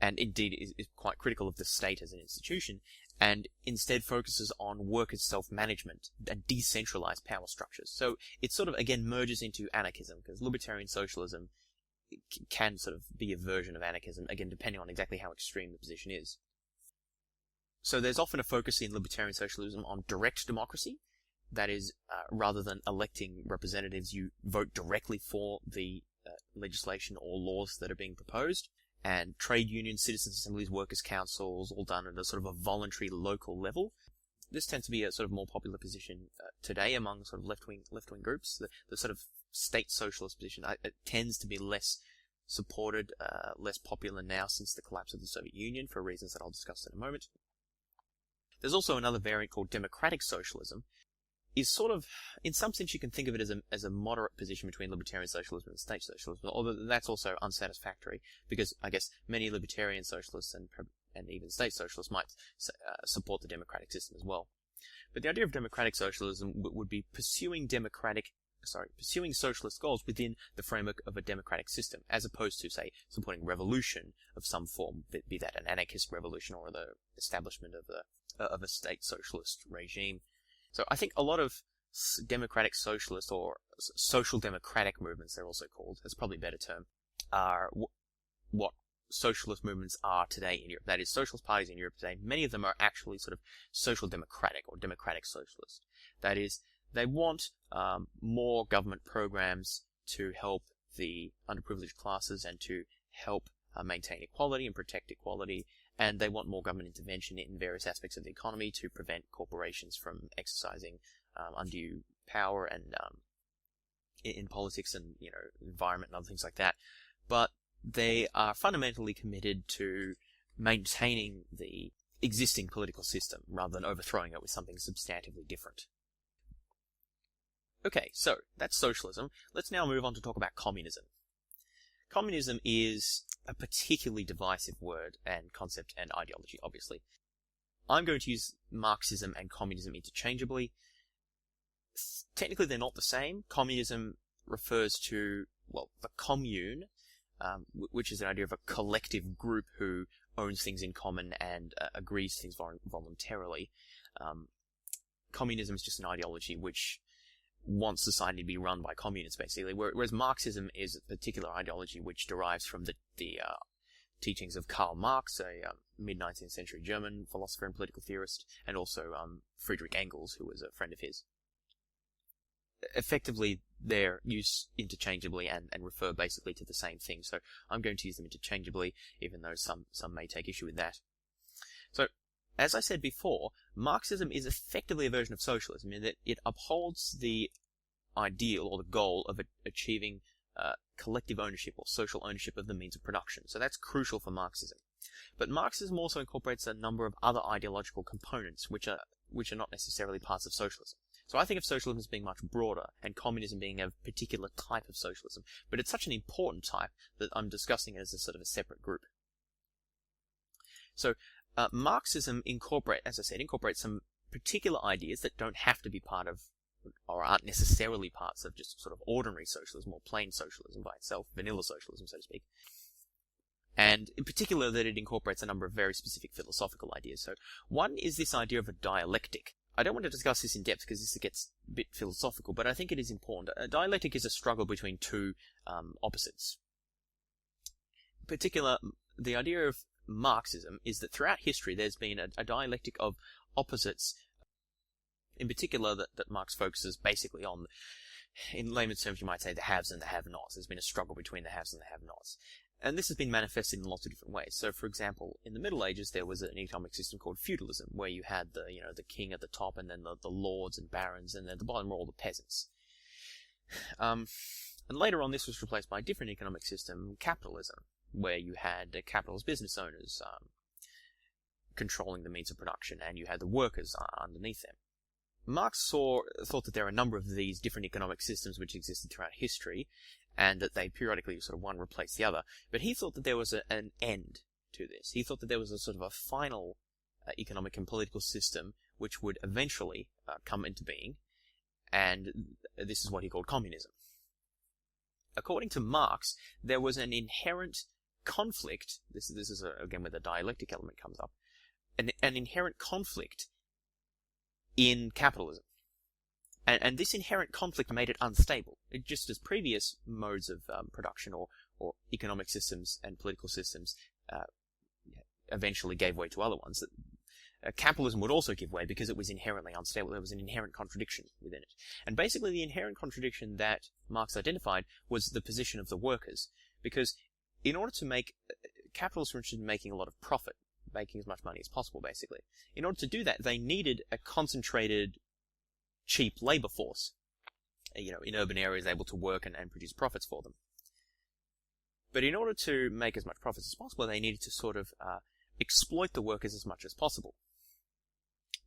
and indeed is quite critical of the state as an institution, and instead focuses on workers' self-management and decentralized power structures. So it sort of, again, merges into anarchism, because libertarian socialism can sort of be a version of anarchism, again, depending on exactly how extreme the position is. So there's often a focus in libertarian socialism on direct democracy. That is, rather than electing representatives, you vote directly for the legislation or laws that are being proposed. And trade unions, citizens' assemblies, workers' councils, all done at a sort of a voluntary local level. This tends to be a sort of more popular position today among sort of left-wing groups. The sort of state socialist position it tends to be less supported, less popular now since the collapse of the Soviet Union, for reasons that I'll discuss in a moment. There's also another variant called democratic socialism. Is sort of, in some sense, you can think of it as a moderate position between libertarian socialism and state socialism, although that's also unsatisfactory, because I guess many libertarian socialists and even state socialists might support the democratic system as well. But the idea of democratic socialism would be pursuing socialist goals within the framework of a democratic system, as opposed to, say, supporting revolution of some form, be that an anarchist revolution or the establishment of a state socialist regime. So I think a lot of democratic socialist or social democratic movements, they're also called, that's probably a better term, are what socialist movements are today in Europe. That is, socialist parties in Europe today, many of them are actually sort of social democratic or democratic socialist. That is, they want more government programs to help the underprivileged classes and to help maintain equality and protect equality. And they want more government intervention in various aspects of the economy to prevent corporations from exercising undue power and in politics and environment and other things like that. But they are fundamentally committed to maintaining the existing political system rather than overthrowing it with something substantively different. Okay, so that's socialism. Let's now move on to talk about communism. Communism is a particularly divisive word and concept and ideology, obviously. I'm going to use Marxism and communism interchangeably. Technically, they're not the same. Communism refers to, well, the commune, which is an idea of a collective group who owns things in common and agrees to things voluntarily. Communism is just an ideology which wants society to be run by communists, basically, whereas Marxism is a particular ideology which derives from the teachings of Karl Marx, a mid-19th century German philosopher and political theorist, and also Friedrich Engels, who was a friend of his. Effectively, they're used interchangeably and refer basically to the same thing, so I'm going to use them interchangeably, even though some may take issue with that. So, as I said before, Marxism is effectively a version of socialism in that it upholds the ideal or the goal of achieving collective ownership or social ownership of the means of production. So that's crucial for Marxism. But Marxism also incorporates a number of other ideological components which are not necessarily parts of socialism. So I think of socialism as being much broader, and communism being a particular type of socialism. But it's such an important type that I'm discussing it as a sort of a separate group. So Marxism incorporates some particular ideas that don't have to be part of, or aren't necessarily parts of, just sort of ordinary socialism or plain socialism by itself, vanilla socialism, so to speak. And in particular that it incorporates a number of very specific philosophical ideas. So one is this idea of a dialectic. I don't want to discuss this in depth because this gets a bit philosophical, but I think it is important. A dialectic is a struggle between two opposites. In particular, the idea of Marxism is that throughout history there's been a dialectic of opposites, in particular that Marx focuses basically on, in layman's terms you might say, the haves and the have-nots. There's been a struggle between the haves and the have-nots. And this has been manifested in lots of different ways. So, for example, in the Middle Ages, there was an economic system called feudalism, where you had the king at the top, and then the lords and barons, and at the bottom were all the peasants. And later on, this was replaced by a different economic system, capitalism, where you had capitalist business owners controlling the means of production, and you had the workers underneath them. Marx thought that there are a number of these different economic systems which existed throughout history, and that they periodically sort of one replaced the other. But he thought that there was an end to this. He thought that there was a sort of a final economic and political system which would eventually come into being, and this is what he called communism. According to Marx, there was an inherent conflict. This is again where the dialectic element comes up. An inherent conflict in capitalism. And this inherent conflict made it unstable. Just as previous modes of production or economic systems and political systems eventually gave way to other ones, capitalism would also give way because it was inherently unstable. There was an inherent contradiction within it. And basically the inherent contradiction that Marx identified was the position of the workers. Because in order to make, capitalists were interested in making a lot of profit, making as much money as possible, basically. In order to do that, they needed a concentrated, cheap labor force, in urban areas able to work and produce profits for them. But in order to make as much profits as possible, they needed to sort of exploit the workers as much as possible.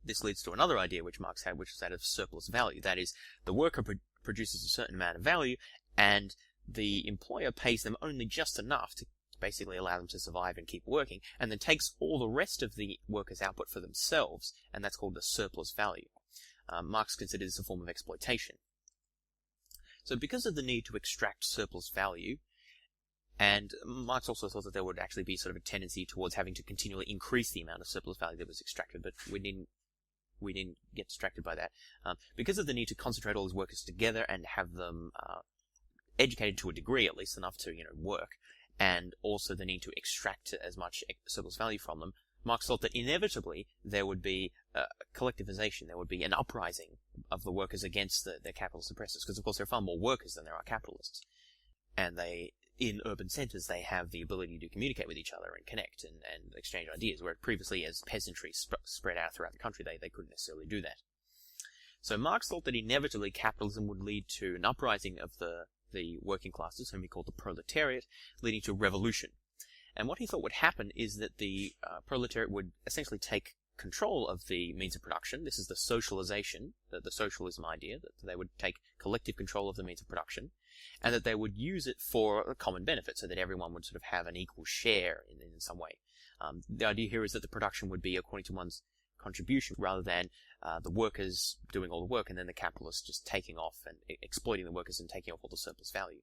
This leads to another idea which Marx had, which is that of surplus value. That is, the worker produces a certain amount of value, and the employer pays them only just enough to basically allow them to survive and keep working, and then takes all the rest of the workers' output for themselves, and that's called the surplus value. Marx considered this a form of exploitation. So because of the need to extract surplus value, and Marx also thought that there would actually be sort of a tendency towards having to continually increase the amount of surplus value that was extracted, but we didn't get distracted by that. Because of the need to concentrate all these workers together and have them educated to a degree, at least enough to work, and also the need to extract as much surplus value from them, Marx thought that inevitably there would be collectivization, there would be an uprising of the workers against their capitalist oppressors, because of course there are far more workers than there are capitalists. And in urban centres, they have the ability to communicate with each other and connect and exchange ideas, where previously as peasantry spread out throughout the country, they couldn't necessarily do that. So Marx thought that inevitably capitalism would lead to an uprising of the working classes, whom he called the proletariat, leading to a revolution. And what he thought would happen is that the proletariat would essentially take control of the means of production. This is the socialization, the socialism idea, that they would take collective control of the means of production, and that they would use it for a common benefit, so that everyone would sort of have an equal share in some way. The idea here is that the production would be according to one's contribution rather than the workers doing all the work and then the capitalists just taking off and exploiting the workers and taking off all the surplus value.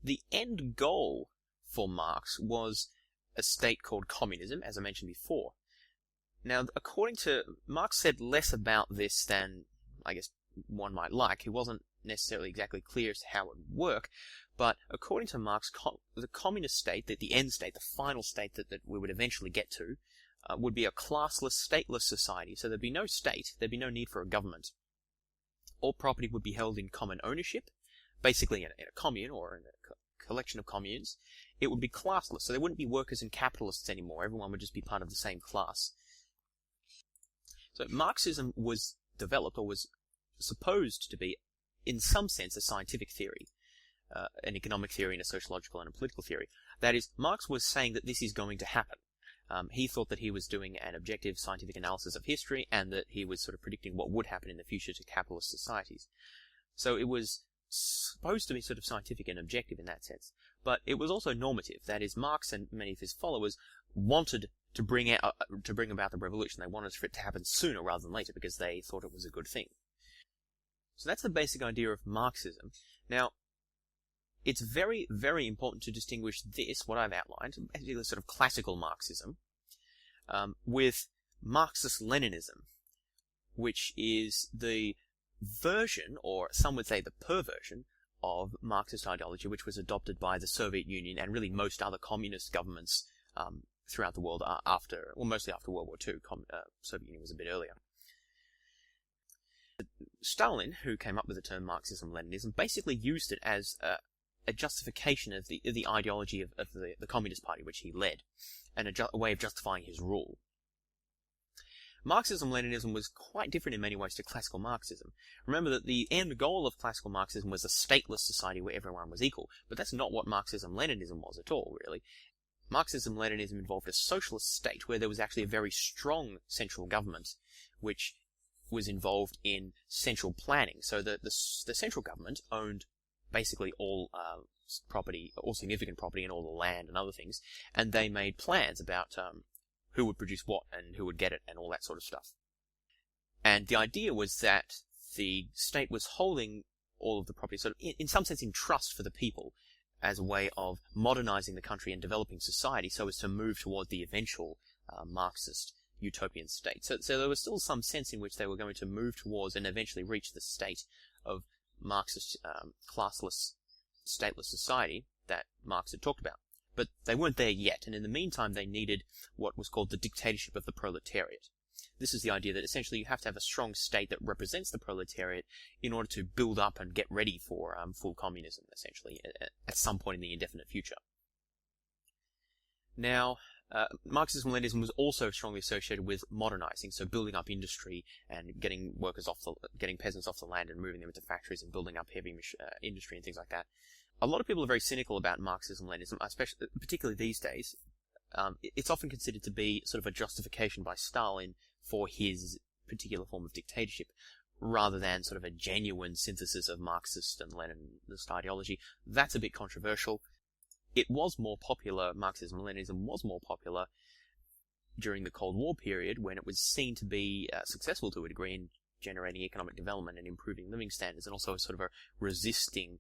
The end goal for Marx was a state called communism, as I mentioned before. Now, according to Marx, said less about this than I guess one might like. He wasn't necessarily exactly clear as to how it would work, but according to Marx, the communist state, the end state, the final state that we would eventually get to, would be a classless, stateless society. So there'd be no state, there'd be no need for a government. All property would be held in common ownership, basically in a commune or in a collection of communes. It would be classless, so there wouldn't be workers and capitalists anymore. Everyone would just be part of the same class. So Marxism was developed, or was supposed to be, in some sense, a scientific theory, an economic theory and a sociological and a political theory. That is, Marx was saying that this is going to happen. He thought that he was doing an objective scientific analysis of history and that he was sort of predicting what would happen in the future to capitalist societies. So it was supposed to be sort of scientific and objective in that sense. But it was also normative. That is, Marx and many of his followers wanted to bring about the revolution. They wanted for it to happen sooner rather than later because they thought it was a good thing. So that's the basic idea of Marxism. Now, it's very, very important to distinguish this, what I've outlined, basically sort of classical Marxism, with Marxist-Leninism, which is the version, or some would say the perversion, of Marxist ideology, which was adopted by the Soviet Union and really most other communist governments throughout the world mostly after World War II. Soviet Union was a bit earlier. Stalin, who came up with the term Marxism-Leninism, basically used it as a justification of the ideology of the Communist Party, which he led, and a way of justifying his rule. Marxism-Leninism was quite different in many ways to classical Marxism. Remember that the end goal of classical Marxism was a stateless society where everyone was equal, but that's not what Marxism-Leninism was at all, really. Marxism-Leninism involved a socialist state where there was actually a very strong central government, which was involved in central planning. So the central government owned basically all property, all significant property and all the land and other things, and they made plans about who would produce what and who would get it and all that sort of stuff. And the idea was that the state was holding all of the property sort of in some sense in trust for the people as a way of modernizing the country and developing society so as to move toward the eventual Marxist utopian state. So there was still some sense in which they were going to move towards and eventually reach the state of Marxist classless, stateless society that Marx had talked about. But they weren't there yet, and in the meantime they needed what was called the dictatorship of the proletariat. This is the idea that essentially you have to have a strong state that represents the proletariat in order to build up and get ready for full communism, essentially, at some point in the indefinite future. Now, Marxism-Leninism was also strongly associated with modernizing, so building up industry and getting peasants off the land and moving them into factories and building up heavy industry and things like that. A lot of people are very cynical about Marxism-Leninism, particularly these days. It's often considered to be sort of a justification by Stalin for his particular form of dictatorship, rather than sort of a genuine synthesis of Marxist and Leninist ideology. That's a bit controversial. It was more popular, Marxism-Leninism was more popular during the Cold War period, when it was seen to be successful to a degree in generating economic development and improving living standards, and also sort of a resisting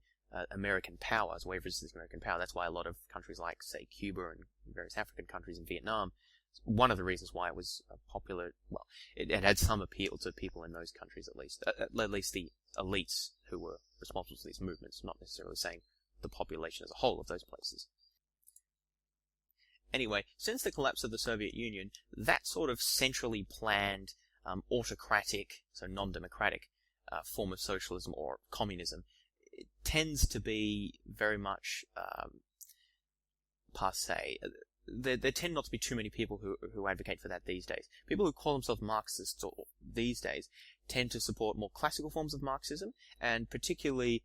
American power, as a way of resisting American power. That's why a lot of countries like, say, Cuba and various African countries and Vietnam, one of the reasons why it was popular, well, it had some appeal to people in those countries at least the elites who were responsible for these movements, not necessarily saying the population as a whole of those places. Anyway, since the collapse of the Soviet Union, that sort of centrally planned, autocratic, so non-democratic, form of socialism or communism, it tends to be very much passé. There tend not to be too many people who advocate for that these days. People who call themselves Marxists these days tend to support more classical forms of Marxism, and particularly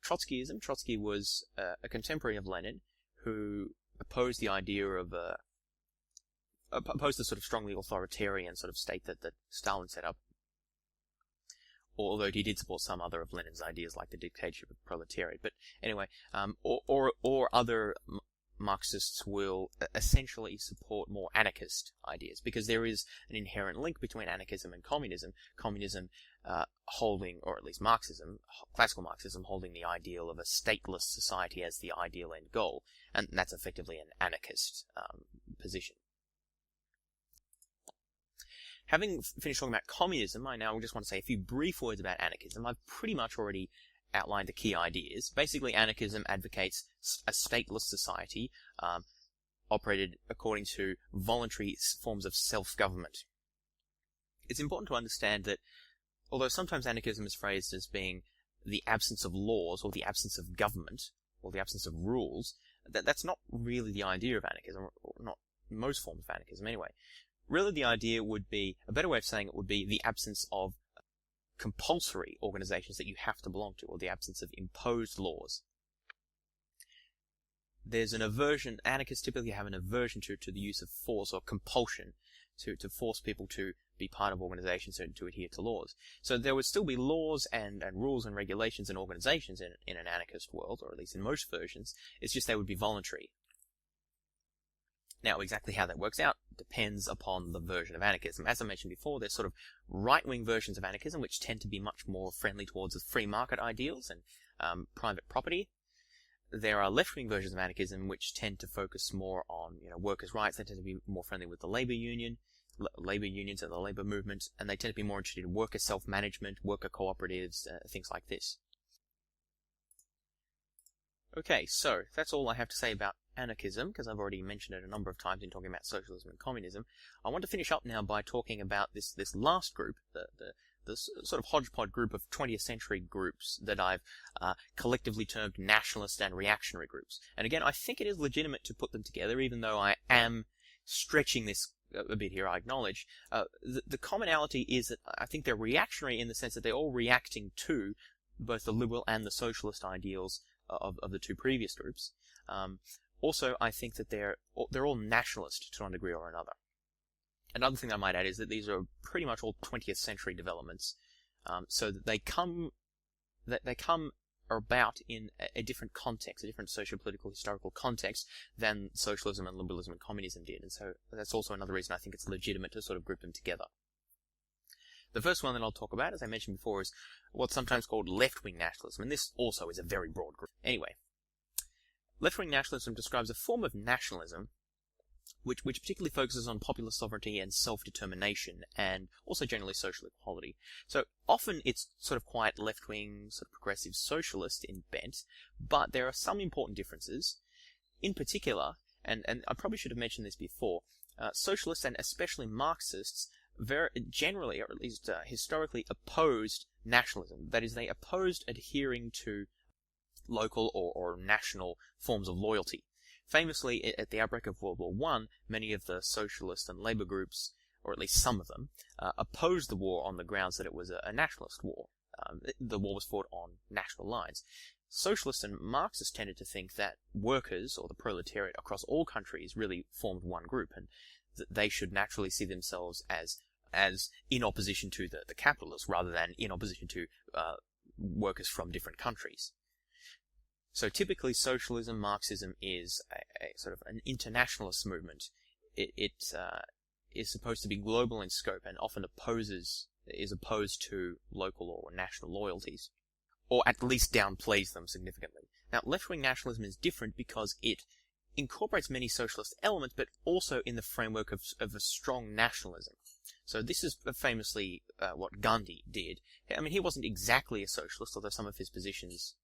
Trotskyism. Trotsky was a contemporary of Lenin who opposed the idea of opposed the sort of strongly authoritarian sort of state that Stalin set up, although he did support some other of Lenin's ideas like the dictatorship of the proletariat. But anyway, or other Marxists will essentially support more anarchist ideas, because there is an inherent link between anarchism and communism. Communism holding, or at least Marxism, classical Marxism, holding the ideal of a stateless society as the ideal end goal, and that's effectively an anarchist position. Having finished talking about communism, I now just want to say a few brief words about anarchism. I've pretty much already outlined the key ideas. Basically, anarchism advocates a stateless society operated according to voluntary forms of self-government. It's important to understand that although sometimes anarchism is phrased as being the absence of laws or the absence of government or the absence of rules, that's not really the idea of anarchism, or not most forms of anarchism anyway. Really, the idea would be, a better way of saying it would be the absence of compulsory organizations that you have to belong to, or the absence of imposed laws. There's an aversion, anarchists typically have an aversion to the use of force or compulsion to force people to be part of organizations and to adhere to laws. So there would still be laws and rules and regulations and organizations in an anarchist world, or at least in most versions. It's just they would be voluntary. Now, exactly how that works out depends upon the version of anarchism. As I mentioned before, there's sort of right-wing versions of anarchism which tend to be much more friendly towards the free market ideals and private property. There are left-wing versions of anarchism which tend to focus more on workers' rights. They tend to be more friendly with the labor unions and the labor movement, and they tend to be more interested in worker self-management, worker cooperatives, things like this. Okay, so that's all I have to say about anarchism, because I've already mentioned it a number of times in talking about socialism and communism. I want to finish up now by talking about this last group, the sort of hodgepodge group of 20th century groups that I've collectively termed nationalist and reactionary groups. And again, I think it is legitimate to put them together, even though I am stretching this a bit here, I acknowledge. The commonality is that I think they're reactionary in the sense that they're all reacting to both the liberal and the socialist ideals of the two previous groups. Also, I think that they're all nationalist to one degree or another. Another thing I might add is that these are pretty much all 20th century developments, so that they come about in a different context, a different socio-political historical context than socialism and liberalism and communism did, and so that's also another reason I think it's legitimate to sort of group them together. The first one that I'll talk about, as I mentioned before, is what's sometimes called left-wing nationalism, and this also is a very broad group. Anyway, left-wing nationalism describes a form of nationalism which particularly focuses on popular sovereignty and self-determination, and also generally social equality. So often it's sort of quite left-wing, sort of progressive socialist in bent, but there are some important differences. In particular, and I probably should have mentioned this before, socialists and especially Marxists very generally, or at least historically, opposed nationalism. That is, they opposed adhering to local or national forms of loyalty. Famously, at the outbreak of World War I, many of the socialist and labour groups, or at least some of them, opposed the war on the grounds that it was a nationalist war. The war was fought on national lines. Socialists and Marxists tended to think that workers, or the proletariat, across all countries really formed one group, and that they should naturally see themselves as in opposition to the capitalists, rather than in opposition to workers from different countries. So typically socialism, Marxism is a sort of an internationalist movement. It is supposed to be global in scope and often is opposed to local or national loyalties, or at least downplays them significantly. Now, left-wing nationalism is different because it incorporates many socialist elements, but also in the framework of a strong nationalism. So this is famously what Gandhi did. I mean, he wasn't exactly a socialist, although some of his positions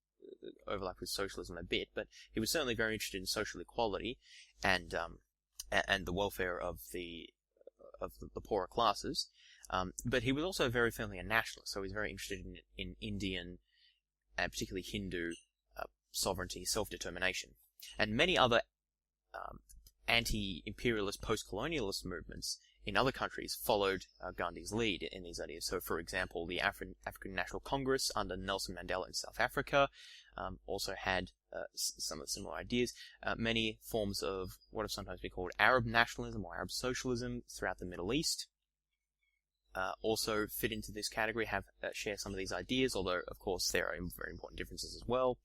overlap with socialism a bit, but he was certainly very interested in social equality and the welfare of the poorer classes. But he was also very firmly a nationalist, so he was very interested in Indian and particularly Hindu sovereignty, self-determination. And many other anti-imperialist, post-colonialist movements in other countries followed Gandhi's lead in these ideas. So, for example, the African National Congress under Nelson Mandela in South Africa also had some of the similar ideas. Many forms of what have sometimes been called Arab nationalism or Arab socialism throughout the Middle East also fit into this category, share some of these ideas, although, of course, there are very important differences as well.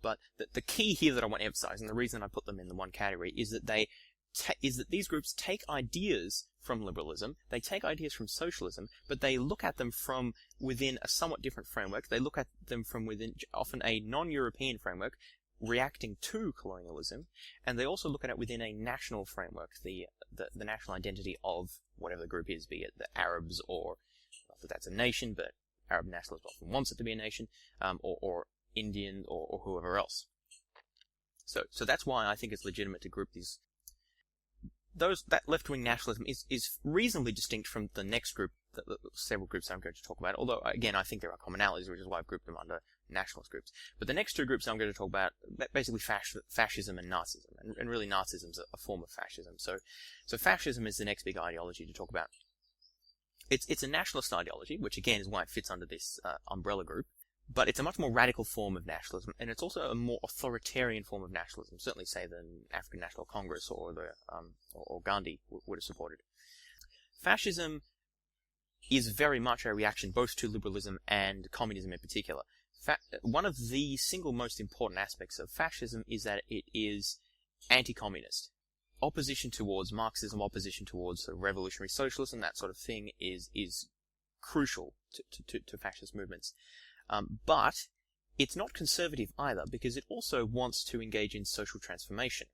But the key here that I want to emphasize, and the reason I put them in the one category, is that these groups take ideas from liberalism, they take ideas from socialism, but they look at them from within a somewhat different framework. They look at them from within often a non-European framework, reacting to colonialism, and they also look at it within a national framework, the national identity of whatever the group is, be it the Arabs, or not that that's a nation, but Arab nationalism often wants it to be a nation, or Indian, or whoever else. So that's why I think it's legitimate to group these. That left-wing nationalism is reasonably distinct from the next group, the several groups I'm going to talk about, although, again, I think there are commonalities, which is why I've grouped them under nationalist groups. But the next two groups I'm going to talk about, basically fascism and Nazism, and really Nazism's a form of fascism. So fascism is the next big ideology to talk about. It's a nationalist ideology, which again is why it fits under this umbrella group. But it's a much more radical form of nationalism, and it's also a more authoritarian form of nationalism, certainly say than African National Congress or Gandhi would have supported. Fascism is very much a reaction both to liberalism and communism in particular. One of the single most important aspects of fascism is that it is anti-communist. Opposition towards Marxism, opposition towards revolutionary socialism, that sort of thing is crucial to fascist movements. But it's not conservative either, because it also wants to engage in social transformation.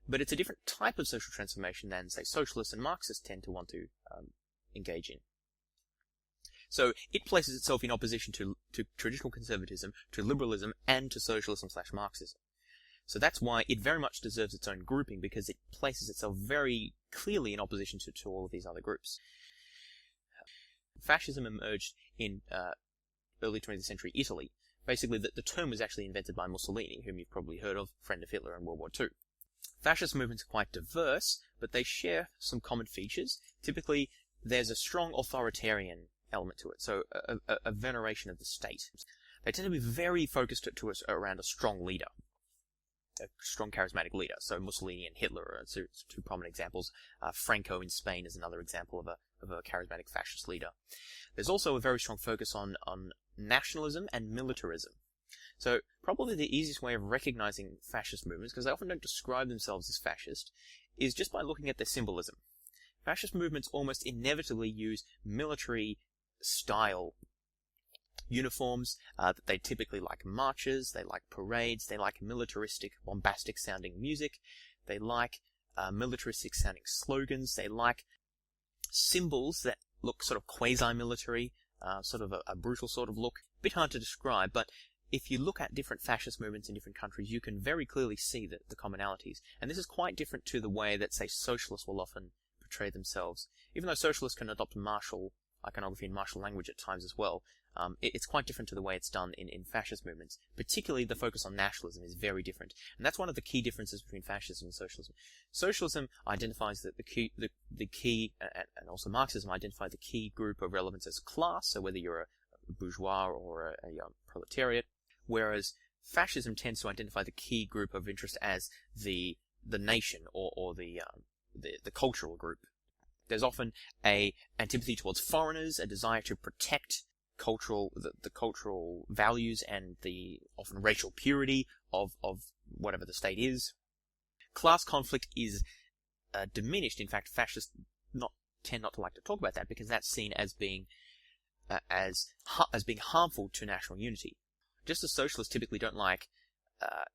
But it's a different type of social transformation than, say, socialists and Marxists tend to want to engage in. So it places itself in opposition to traditional conservatism, to liberalism, and to socialism/Marxism. So that's why it very much deserves its own grouping, because it places itself very clearly in opposition to all of these other groups. Fascism emerged in early 20th century Italy. Basically, the term was actually invented by Mussolini, whom you've probably heard of, friend of Hitler in World War II. Fascist movements are quite diverse, but they share some common features. Typically, there's a strong authoritarian element to it, so a veneration of the state. They tend to be very focused around a strong leader, a strong charismatic leader. So Mussolini and Hitler are two prominent examples. Franco in Spain is another example of a charismatic fascist leader. There's also a very strong focus on nationalism and militarism. So probably the easiest way of recognizing fascist movements, because they often don't describe themselves as fascist, is just by looking at their symbolism. Fascist movements almost inevitably use military style uniforms. They typically like marches, they like parades, they like militaristic, bombastic sounding music, they like militaristic sounding slogans, they like symbols that look sort of quasi-military, sort of a brutal sort of look. A bit hard to describe, but if you look at different fascist movements in different countries, you can very clearly see the commonalities. And this is quite different to the way that, say, socialists will often portray themselves. Even though socialists can adopt martial iconography and martial language at times as well, it's quite different to the way it's done in fascist movements. Particularly the focus on nationalism is very different. And that's one of the key differences between fascism and socialism. Socialism identifies the key, and also Marxism identify the key group of relevance as class, so whether you're a bourgeois or a proletariat, whereas fascism tends to identify the key group of interest as the nation or the cultural group. There's often a antipathy towards foreigners, a desire to protect the cultural values and the often racial purity of whatever the state is. Class conflict is diminished. In fact, fascists tend not to like to talk about that, because that's seen as being being harmful to national unity. Just as socialists typically don't like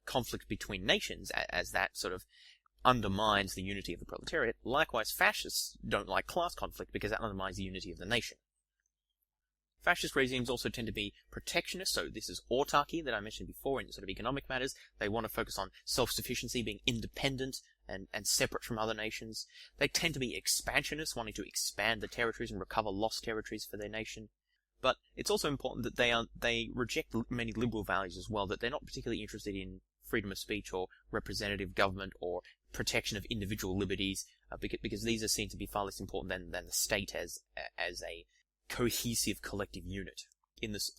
conflict between nations, as that sort of undermines the unity of the proletariat, likewise fascists don't like class conflict because that undermines the unity of the nation. Fascist regimes also tend to be protectionist, so this is autarky that I mentioned before in sort of economic matters. They want to focus on self-sufficiency, being independent and separate from other nations. They tend to be expansionists, wanting to expand the territories and recover lost territories for their nation. But it's also important that they reject many liberal values as well, that they're not particularly interested in freedom of speech or representative government or protection of individual liberties, because these are seen to be far less important than the state as a cohesive collective unit,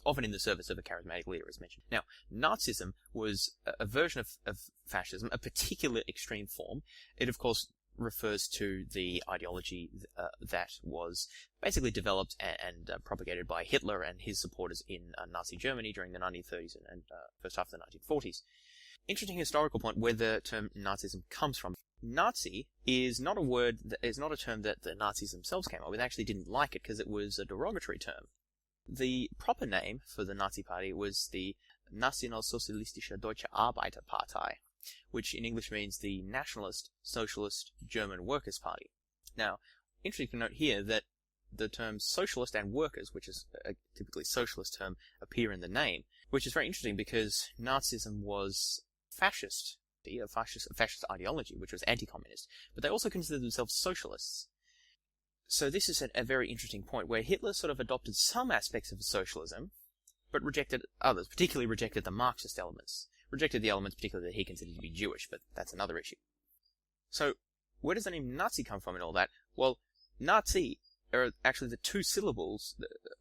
often in the service of a charismatic leader, as mentioned. Now, Nazism was a version of fascism, a particular extreme form. It, of course, refers to the ideology that was basically developed and propagated by Hitler and his supporters in Nazi Germany during the 1930s and first half of the 1940s. Interesting historical point where the term Nazism comes from. Nazi is not a term that the Nazis themselves came up with. They actually didn't like it because it was a derogatory term. The proper name for the Nazi party was the Nationalsozialistische Deutsche Arbeiterpartei, which in English means the Nationalist Socialist German Workers' Party. Now, interesting to note here that the terms socialist and workers, which is a typically socialist term, appear in the name, which is very interesting because Nazism was fascist ideology, which was anti-communist, but they also considered themselves socialists. So this is a very interesting point where Hitler sort of adopted some aspects of socialism, but rejected others, particularly rejected the Marxist elements. Rejected the elements particularly that he considered to be Jewish, but that's another issue. So, where does the name Nazi come from and all that? Well, Nazi are actually the two syllables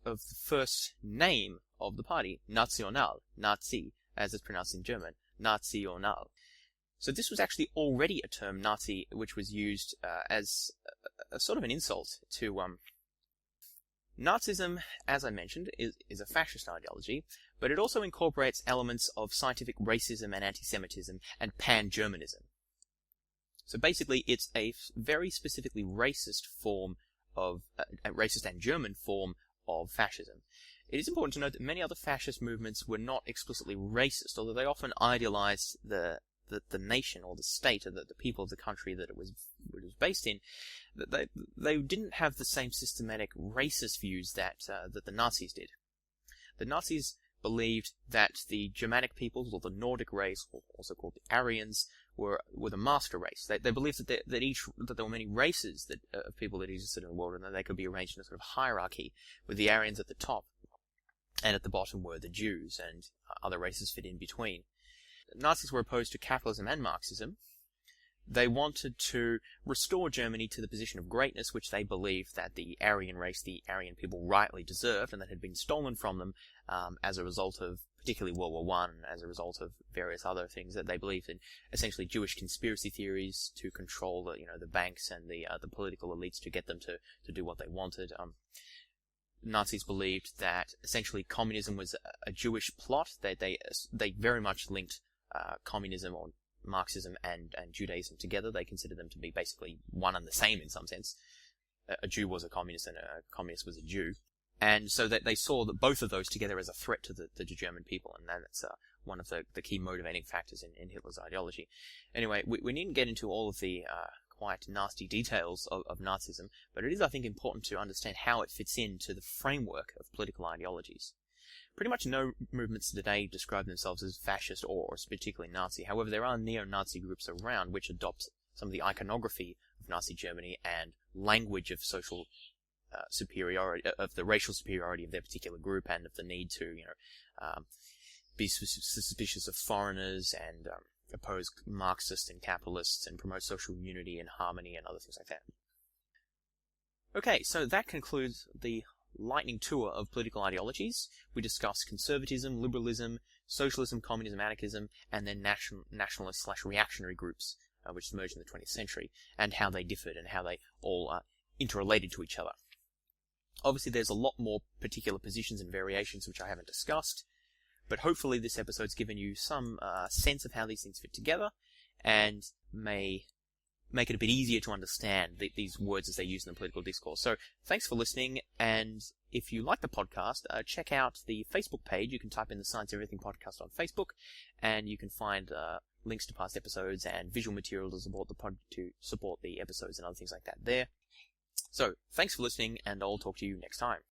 of the first name of the party, National, Nazi, as it's pronounced in German, National. So this was actually already a term, Nazi, which was used as a sort of an insult to Nazism, as I mentioned, is a fascist ideology, but it also incorporates elements of scientific racism and anti-Semitism and pan-Germanism. So basically, it's a very specifically racist form of, a racist and German form of fascism. It is important to note that many other fascist movements were not explicitly racist, although they often idealized the nation or the state or the people of the country that it was based in. They didn't have the same systematic racist views that the Nazis did. The Nazis believed that the Germanic peoples, or the Nordic race, also called the Aryans, were the master race. They believed that there were many races of people that existed in the world, and that they could be arranged in a sort of hierarchy, with the Aryans at the top, and at the bottom were the Jews, and other races fit in between. Nazis were opposed to capitalism and Marxism. They wanted to restore Germany to the position of greatness, which they believed that the Aryan race, the Aryan people, rightly deserved, and that had been stolen from them as a result of, particularly World War I, as a result of various other things that they believed in, essentially Jewish conspiracy theories to control the banks and the political elites to get them to do what they wanted. Nazis believed that essentially communism was a Jewish plot. They very much linked communism or Marxism and Judaism together. They considered them to be basically one and the same in some sense. A Jew was a communist and a communist was a Jew. And so that they saw that both of those together as a threat to the German people, and that's one of the key motivating factors in Hitler's ideology. Anyway, we needn't get into all of the quite nasty details of Nazism, but it is, I think, important to understand how it fits into the framework of political ideologies. Pretty much no movements today describe themselves as fascist or particularly Nazi. However, there are neo-Nazi groups around which adopt some of the iconography of Nazi Germany and language of social superiority, of the racial superiority of their particular group, and of the need to, be suspicious of foreigners and oppose Marxists and capitalists and promote social unity and harmony and other things like that. Okay, so that concludes the lightning tour of political ideologies. We discussed conservatism, liberalism, socialism, communism, anarchism, and then nationalist/reactionary groups, which emerged in the 20th century, and how they differed and how they all interrelated to each other. Obviously, there's a lot more particular positions and variations which I haven't discussed, but hopefully this episode's given you some sense of how these things fit together, and may make it a bit easier to understand these words as they're used in the political discourse. So, thanks for listening, and if you like the podcast, check out the Facebook page. You can type in the Science Everything Podcast on Facebook, and you can find links to past episodes and visual material to support the episodes and other things like that there. So, thanks for listening, and I'll talk to you next time.